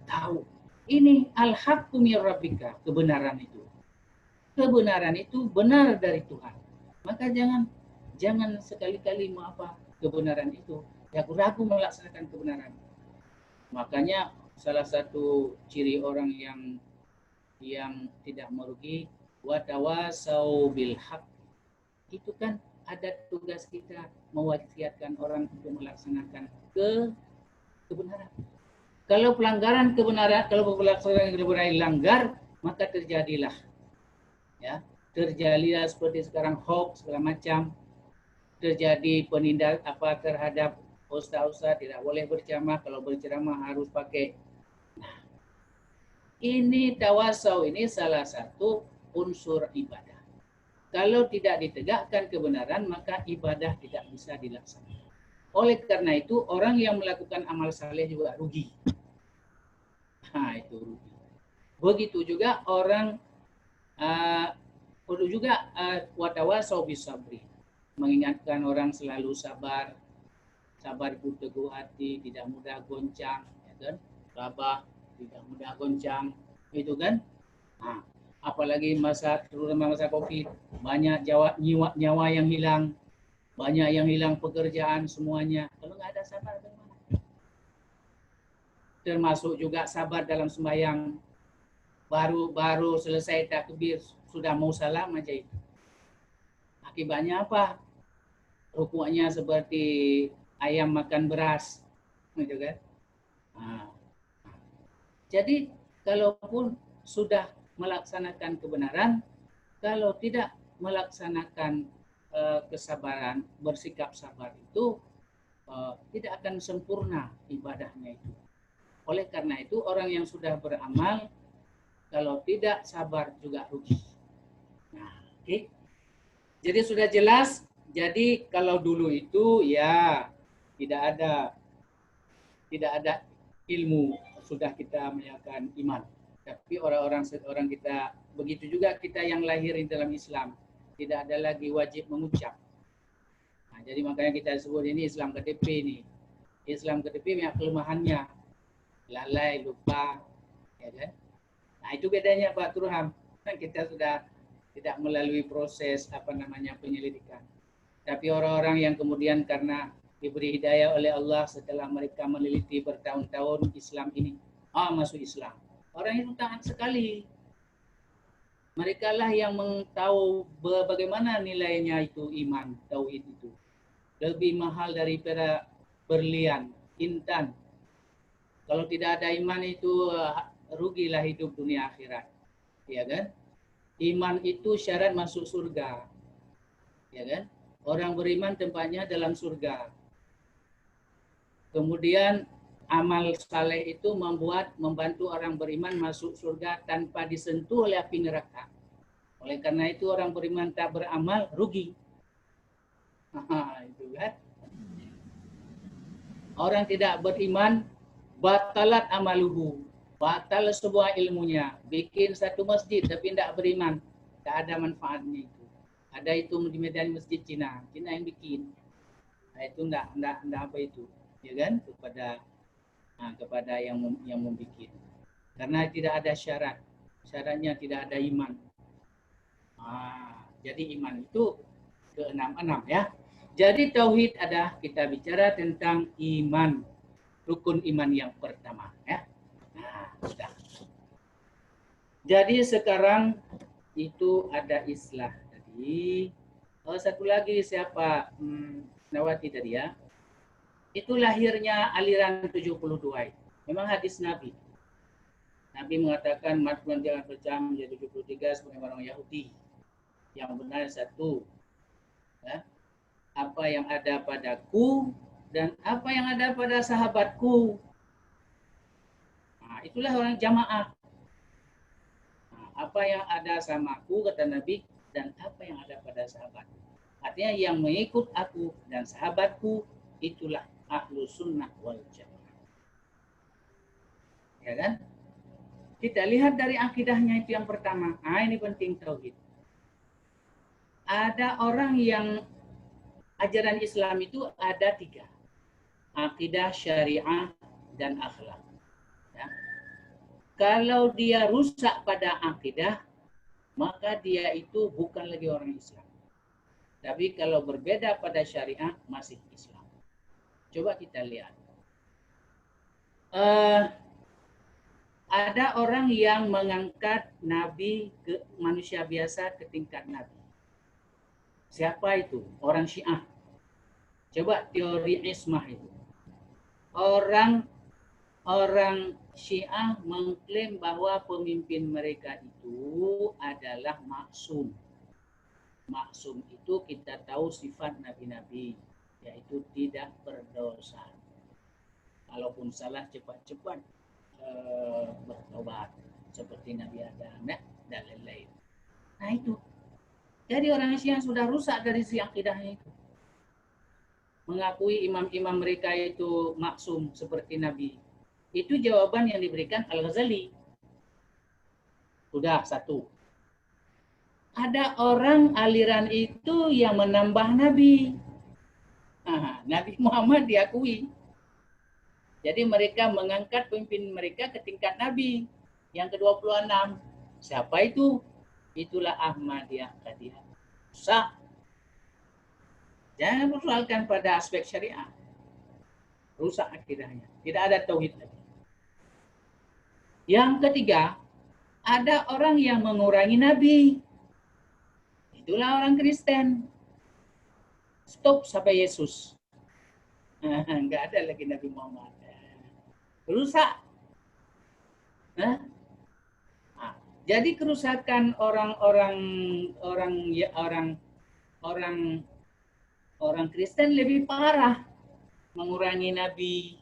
[SPEAKER 1] Tahu. Ini al-haqqu mir rabbika, kebenaran itu. Kebenaran itu benar dari Tuhan. Maka jangan sekali-kali kebenaran itu. Ragu-ragu melaksanakan kebenaran. Makanya salah satu ciri orang yang tidak merugi wa tawasau bil haq. Itu kan ada tugas kita mewasiatkan orang untuk melaksanakan kebenaran. Kalau pelanggaran kebenaran, kalau pelaksanaan kebenaran dilanggar, maka terjadilah seperti sekarang hoax segala macam, terjadi penindak terhadap ustaz-ustaz, tidak boleh berceramah, kalau berceramah harus pakai. Nah, ini tawasau ini salah satu unsur ibadah. Kalau tidak ditegakkan kebenaran, maka ibadah tidak bisa dilaksanakan. Oleh karena itu, orang yang melakukan amal saleh juga rugi. Nah, itu rugi. Begitu juga orang perlu juga watawasau bisabri, mengingatkan orang selalu sabar itu teguh hati, tidak mudah goncang, ya kan? Tabah, tidak mudah goncang, itu kan? Nah, apalagi terutama masa Covid, banyak nyawa yang hilang, banyak yang hilang pekerjaan semuanya. Kalau nggak ada sabar bagaimana? Termasuk juga sabar dalam sembahyang. Baru selesai takbir sudah mau salam aja itu. Akibatnya apa? Rukuknya seperti ayam makan beras, gitu kan? Nah. Jadi kalaupun sudah melaksanakan kebenaran, kalau tidak melaksanakan kesabaran, bersikap sabar itu tidak akan sempurna ibadahnya itu. Oleh karena itu orang yang sudah beramal kalau tidak sabar juga rugi. Nah, okay. Jadi sudah jelas. Jadi kalau dulu itu ya tidak ada ilmu, sudah kita menyatakan iman. Tapi orang kita begitu juga kita yang lahir di dalam Islam tidak ada lagi wajib mengucap. Nah, jadi makanya kita sebut ini Islam KTP ini. Islam KTP punya kelemahannya. Lalai, lupa, ya kan? Nah, itu bedanya Pak Turham. Kita sudah tidak melalui proses penyelidikan. Tapi orang-orang yang kemudian karena diberi hidayah oleh Allah setelah mereka meneliti bertahun-tahun Islam ini, masuk Islam. Orang itu taat sekali. Mereka lah yang tahu bagaimana nilainya itu iman, tauhid itu. Lebih mahal daripada berlian, intan. Kalau tidak ada iman itu rugilah hidup dunia akhirat. Ya kan? Iman itu syarat masuk surga. Ya kan? Orang beriman tempatnya dalam surga. Kemudian amal saleh itu membantu orang beriman masuk surga tanpa disentuh oleh api neraka. Oleh karena itu orang beriman tak beramal rugi. Itu kan. Orang tidak beriman batalat amaluhu. Batal sebuah ilmunya. Bikin satu masjid tapi tidak beriman. Tak ada manfaatnya itu. Ada itu di medan masjid Cina. Cina yang bikin. Nah, itu enggak apa itu. Ya kan? Kepada yang membuat. Karena tidak ada syarat. Syaratnya tidak ada iman. Jadi iman itu ke-6 ya. Jadi tauhid ada, kita bicara tentang iman. Rukun iman yang pertama ya. Sudah. Jadi sekarang itu ada islah tadi. Satu lagi siapa? Nawati tadi ya. Itu lahirnya aliran 72. Memang hadis Nabi. Nabi mengatakan matuan jangan berjam menjadi 73 sebagai orang Yahudi. Yang benar satu. Ya. Apa yang ada padaku dan apa yang ada pada sahabatku. Itulah orang jamaah. Apa yang ada sama aku, kata Nabi, dan apa yang ada pada sahabatku. Artinya yang mengikut aku dan sahabatku, itulah ahlu sunnah wal jamaah. Ya kan? Kita lihat dari akidahnya itu yang pertama. Ini penting tauhid. Ada orang yang ajaran Islam itu ada 3. Akidah, syariah, dan akhlak. Ya. Kalau dia rusak pada akidah, maka dia itu bukan lagi orang Islam. Tapi kalau berbeda pada syariah, masih Islam. Coba kita lihat. Ada orang yang mengangkat Nabi ke manusia biasa ke tingkat Nabi. Siapa itu? Orang Syiah. Coba teori ismah itu. Orang Syiah mengklaim bahwa pemimpin mereka itu adalah maksum. Maksum itu kita tahu sifat nabi-nabi, yaitu tidak berdosa. Kalaupun salah cepat-cepat bertobat seperti Nabi Adam dan lain-lain. Nah itu. Jadi orang Syiah sudah rusak dari si akidahnya itu. Mengakui imam-imam mereka itu maksum seperti Nabi. Itu jawaban yang diberikan Al-Ghazali. Sudah satu. Ada orang aliran itu yang menambah Nabi. Nabi Muhammad diakui. Jadi mereka mengangkat pemimpin mereka ke tingkat Nabi. Yang ke-26. Siapa itu? Itulah Ahmadiyah Qadiyah. Sah. Jangan persoalkan pada aspek syariah. Rusak akidahnya. Tidak ada tauhid lagi. Yang ketiga, ada orang yang mengurangi Nabi. Itulah orang Kristen. Stop sampai Yesus. Enggak ada lagi Nabi Muhammad. Rusak. Jadi kerusakan orang Kristen lebih parah, mengurangi Nabi.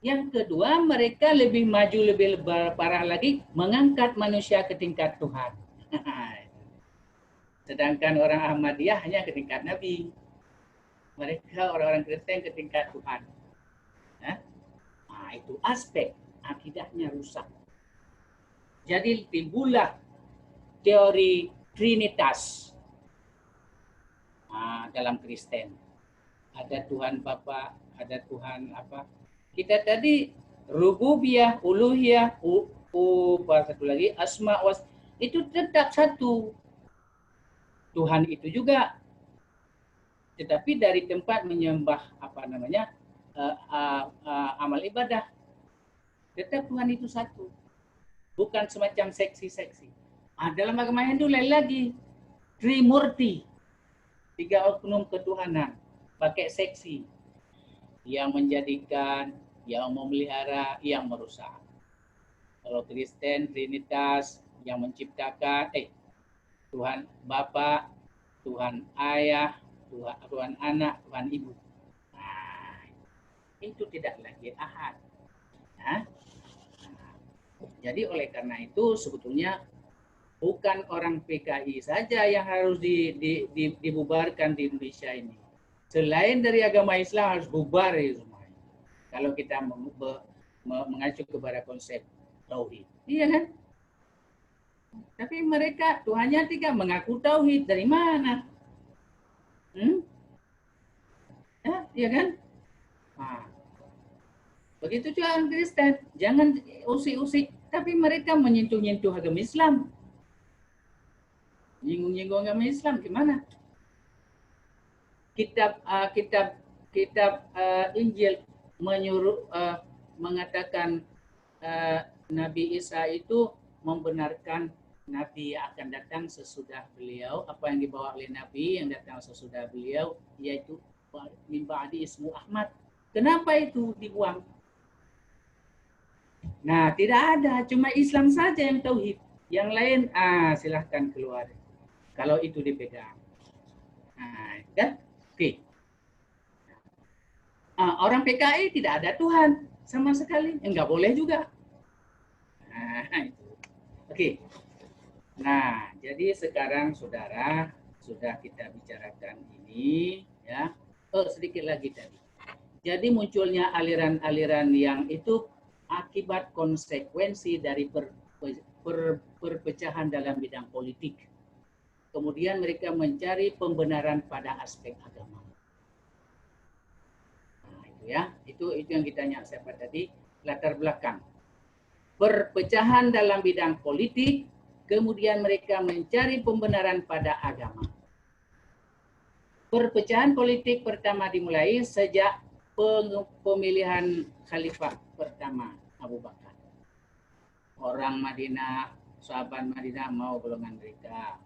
[SPEAKER 1] Yang kedua, mereka lebih maju, lebih parah lagi, mengangkat manusia ke tingkat Tuhan. Sedangkan orang Ahmadiyah hanya ke tingkat Nabi. Mereka orang-orang Kristen ke tingkat Tuhan. Itu aspek akidahnya rusak. Jadi timbullah teori Trinitas dalam Kristen. Ada Tuhan Bapa, ada Tuhan apa. Kita tadi rububiyah, uluhiyah, satu lagi asma was, itu tetap satu. Tuhan itu juga. Tetapi dari tempat menyembah amal ibadah, tetap Tuhan itu satu. Bukan semacam seksi-seksi. Dalam agama Hindu lain lagi. Trimurti. 3 oknum ketuhanan. Pakai seksi. Yang menjadikan, yang memelihara, yang merusak. Kalau Kristen, Trinitas, yang menciptakan, Tuhan Bapa, Tuhan Ayah, Tuhan Anak, Tuhan Ibu. Nah, itu tidak lagi ahad. Nah, jadi oleh karena itu sebetulnya bukan orang PKI saja yang harus dibubarkan di Indonesia ini. Selain dari agama Islam harus bubar ya semuanya. Kalau kita mengacu kepada konsep tauhid. Iya kan? Tapi mereka Tuhannya tidak mengaku tauhid. Dari mana? Ya, iya kan? Nah, begitu juga orang Kristen. Jangan usik-usik. Tapi mereka menyentuh-nyentuh agama Islam. Nyinggung-nyinggung agama Islam gimana? Kitab Injil mengatakan Nabi Isa itu membenarkan Nabi yang akan datang sesudah beliau, apa yang dibawa oleh Nabi yang datang sesudah beliau, yaitu min ba'di ismu Ahmad. Kenapa itu dibuang? Nah, tidak ada, cuma Islam saja yang tauhid. Yang lain, silahkan keluar. Kalau itu dipegang. Nah, kan? Oke. Orang PKI tidak ada Tuhan sama sekali. Enggak boleh juga. Nah, itu. Oke. Nah, jadi sekarang saudara sudah kita bicarakan ini, ya. Sedikit lagi tadi. Jadi munculnya aliran-aliran yang itu akibat konsekuensi dari perpecahan dalam bidang politik. Kemudian mereka mencari pembenaran pada aspek agama. Nah, itu ya, itu yang kita siapa tadi, latar belakang. Perpecahan dalam bidang politik, kemudian mereka mencari pembenaran pada agama. Perpecahan politik pertama dimulai sejak pemilihan khalifah pertama Abu Bakar. Orang Madinah, sahabat Madinah mau golongan mereka.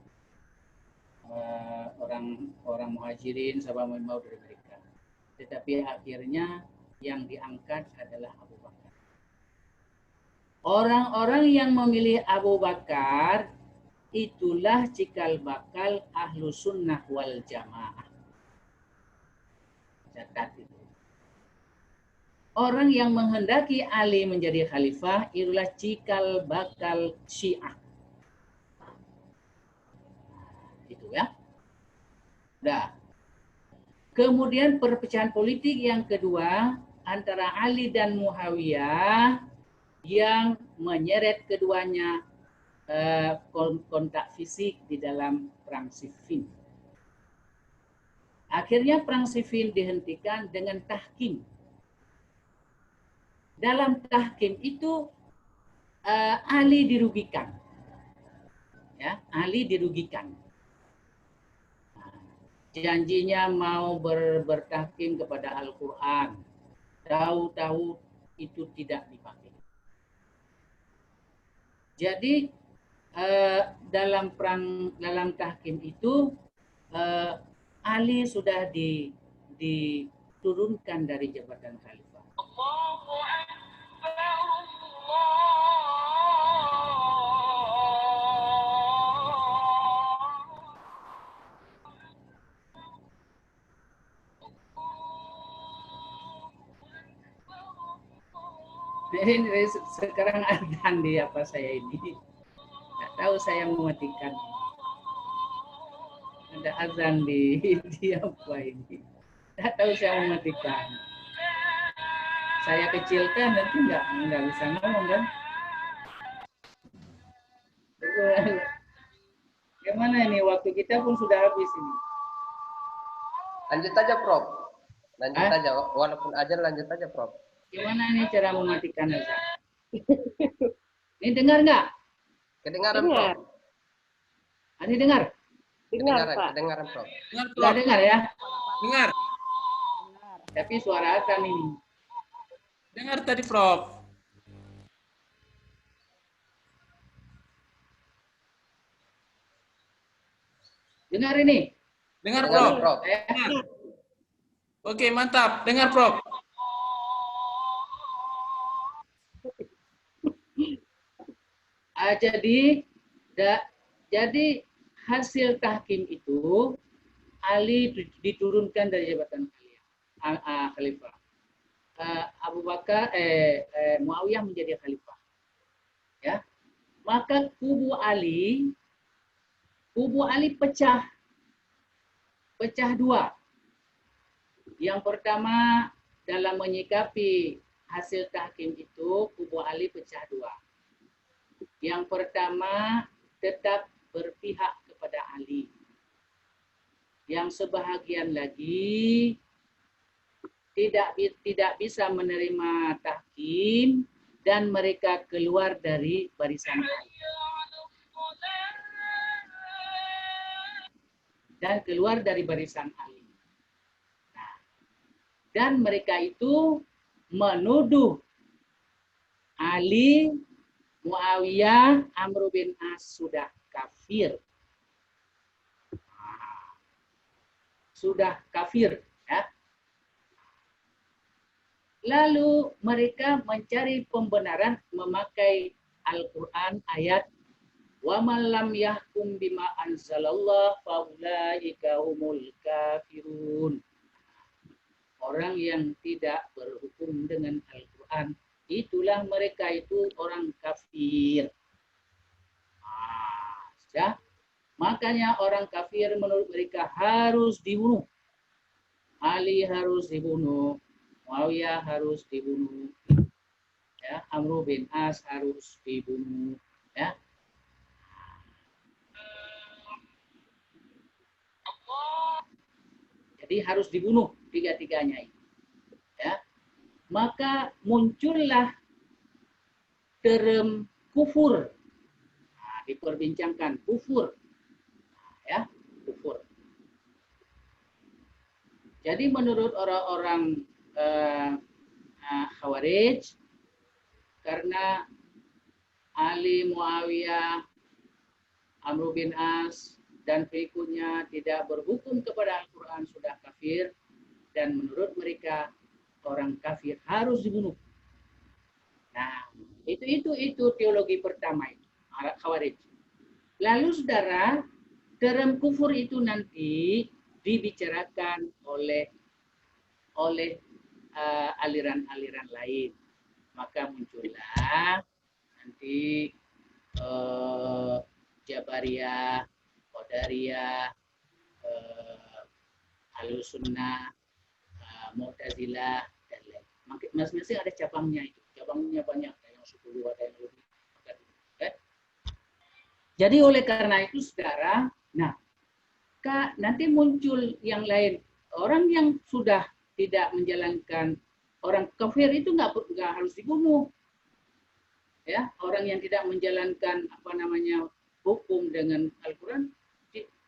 [SPEAKER 1] Orang Muhajirin sahabat mau dari mereka. Tetapi akhirnya yang diangkat adalah Abu Bakar. Orang-orang yang memilih Abu Bakar itulah cikal bakal ahlu sunnah wal jamaah. Catat itu. Orang yang menghendaki Ali menjadi khalifah itulah cikal bakal Syiah. Itu ya. Nah, kemudian perpecahan politik yang kedua antara Ali dan Muawiyah yang menyeret keduanya kontak fisik di dalam perang Siffin. Akhirnya perang Siffin dihentikan dengan tahkim. Dalam tahkim itu Ali dirugikan. Ya, Ali dirugikan. Janjinya mau bertahkim kepada Al-Quran. Tahu-tahu itu tidak dipakai. Jadi dalam tahkim itu Ali sudah diturunkan dari jabatan khalifah. Ini sekarang adzan di apa saya ini. Tidak tahu saya mematikan. Ada azan di apa ini. Tidak tahu saya mematikan. Saya kecilkan nanti nggak bisa ngomong kan. Gimana ini waktu kita pun sudah habis ini.
[SPEAKER 3] Lanjut aja, Prof. Lanjut aja, walaupun aja lanjut aja, Prof.
[SPEAKER 1] Gimana ini cara mematikan azan? Ini dengar nggak?
[SPEAKER 3] Kedengaran,
[SPEAKER 9] Dengar.
[SPEAKER 3] Prof.
[SPEAKER 1] Ini dengar?
[SPEAKER 9] Dengar,
[SPEAKER 3] Kedengaran,
[SPEAKER 9] Pak.
[SPEAKER 3] kedengaran, Prof.
[SPEAKER 6] Dengar,
[SPEAKER 1] Nggak
[SPEAKER 6] Prof.
[SPEAKER 1] dengar ya?
[SPEAKER 6] Dengar.
[SPEAKER 1] Tapi suara Hasan ini.
[SPEAKER 6] Dengar tadi, Prof.
[SPEAKER 1] Dengar ini?
[SPEAKER 6] Dengar,
[SPEAKER 3] Kedengaran,
[SPEAKER 6] Prof.
[SPEAKER 3] Prof.
[SPEAKER 6] Dengar. Oke, mantap. Dengar, Prof.
[SPEAKER 1] Jadi hasil tahkim itu Ali diturunkan dari jabatan khalifah. Abu Bakar Muawiyah menjadi khalifah. Ya. Maka kubu Ali pecah dua. Yang pertama dalam menyikapi hasil tahkim itu kubu Ali pecah dua. Yang pertama tetap berpihak kepada Ali. Yang sebahagian lagi tidak bisa menerima tahkim dan mereka keluar dari barisan Ali. Nah, dan mereka itu menuduh Ali, Muawiyah, Amr bin As sudah kafir. Sudah kafir, ya. Lalu mereka mencari pembenaran memakai Al-Quran ayat wa man lam yahkum bima anzalallah faulaika humul kafirun. Orang yang tidak berhukum dengan Al-Quran, itulah mereka itu orang kafir. Ya. Makanya orang kafir menurut mereka harus dibunuh. Ali harus dibunuh, Muawiyah harus dibunuh, ya, Amr bin As harus dibunuh, ya. Jadi harus dibunuh tiga-tiganya itu, ya. Maka muncullah term kufur. Nah, diperbincangkan kufur. Ya, kufur. Jadi menurut orang-orang Khawarij, karena Ali, Muawiyah, Amr bin As dan berikutnya tidak berhukum kepada Al-Quran sudah kafir, dan menurut mereka orang kafir harus dibunuh. Nah, itu teologi pertama itu Khawarij. Lalu saudara, term kufur itu nanti dibicarakan oleh aliran-aliran lain. Maka muncullah nanti Jabariyah, Qadariyah, Ahlussunnah, Mu'tazilah, dan lain. Masing-masing ada cabangnya itu. Cabangnya banyak, ada yang 10, ada yang lebih. Jadi oleh karena itu saudara, nah nanti muncul yang lain. Orang yang sudah tidak menjalankan, orang kafir itu nggak harus dibunuh. Ya, orang yang tidak menjalankan hukum dengan Al-Quran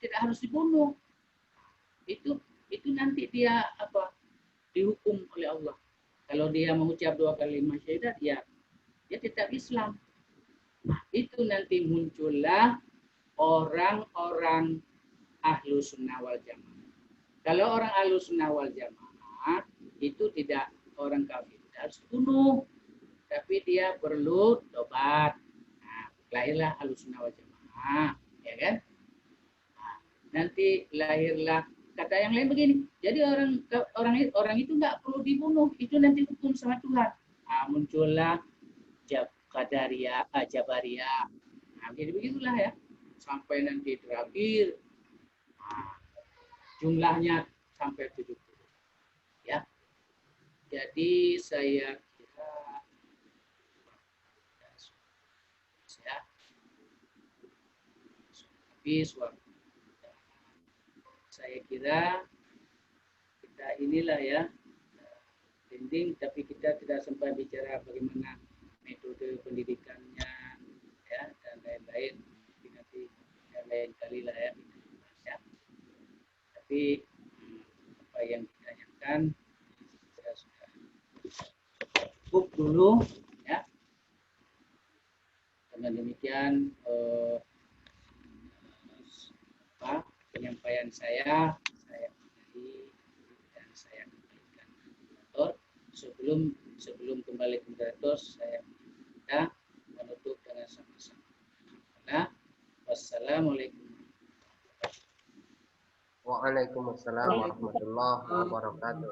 [SPEAKER 1] tidak harus dibunuh. Itu nanti dia dihukum oleh Allah. Kalau dia mengucap 2 kalimat syahadat, dia tetap Islam. Nah, itu nanti muncullah orang-orang Ahlus Sunnah wal Jamaah. Kalau orang Ahlus Sunnah wal Jamaah itu tidak orang kafir, harus dibunuh, tapi dia perlu tobat. Nah, lahirlah Ahlus Sunnah wal Jamaah, ya kan? Nah, nanti lahirlah kata yang lain begini. Jadi orang itu nggak perlu dibunuh, itu nanti hukum sama Tuhan. Nah, muncullah Qadariyah, Jabariyah. Nah, jadi begitulah ya. Sampai nanti terakhir jumlahnya sampai 70. Ya. Jadi saya kira habis waktu. Saya kira kita inilah ya ending, tapi kita tidak sempat bicara bagaimana metode pendidikannya, ya, dan lain-lain. Nanti ya, lain kali lah ya. Ya. Tapi apa yang ditanyakan saya sudah cukup dulu ya. Dengan demikian penyampaian saya akhiri dan saya kembalikan ke moderator. Sebelum kembali ke moderator, saya minta menutup dengan sama-sama. Nah, wassalamualaikum.
[SPEAKER 3] Waalaikumsalam warahmatullahi wabarakatuh.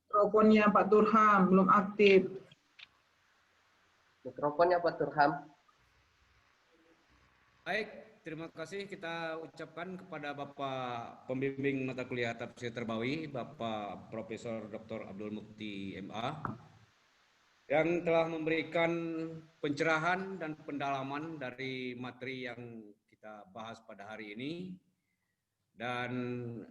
[SPEAKER 2] Mikrofonnya Pak Turham belum aktif.
[SPEAKER 3] Mikrofonnya Pak Turham.
[SPEAKER 4] Baik, terima kasih kita ucapkan kepada Bapak Pembimbing Mata Kuliah Tafsir Terbawi, Bapak Profesor Dr. Abdul Mukti MA, yang telah memberikan pencerahan dan pendalaman dari materi yang kita bahas pada hari ini. Dan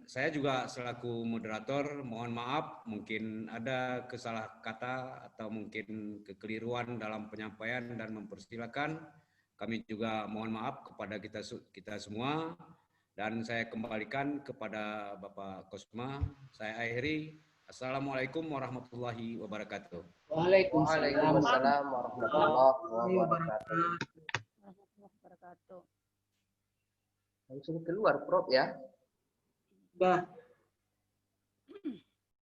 [SPEAKER 4] saya juga selaku moderator mohon maaf mungkin ada kesalah kata atau mungkin kekeliruan dalam penyampaian dan mempersilakan. Kami juga mohon maaf kepada kita semua dan saya kembalikan kepada Bapak Kosma. Saya akhiri. Assalamualaikum warahmatullahi wabarakatuh.
[SPEAKER 3] Waalaikumsalam warahmatullahi wabarakatuh. Langsung keluar, Prof ya.
[SPEAKER 2] Sudah.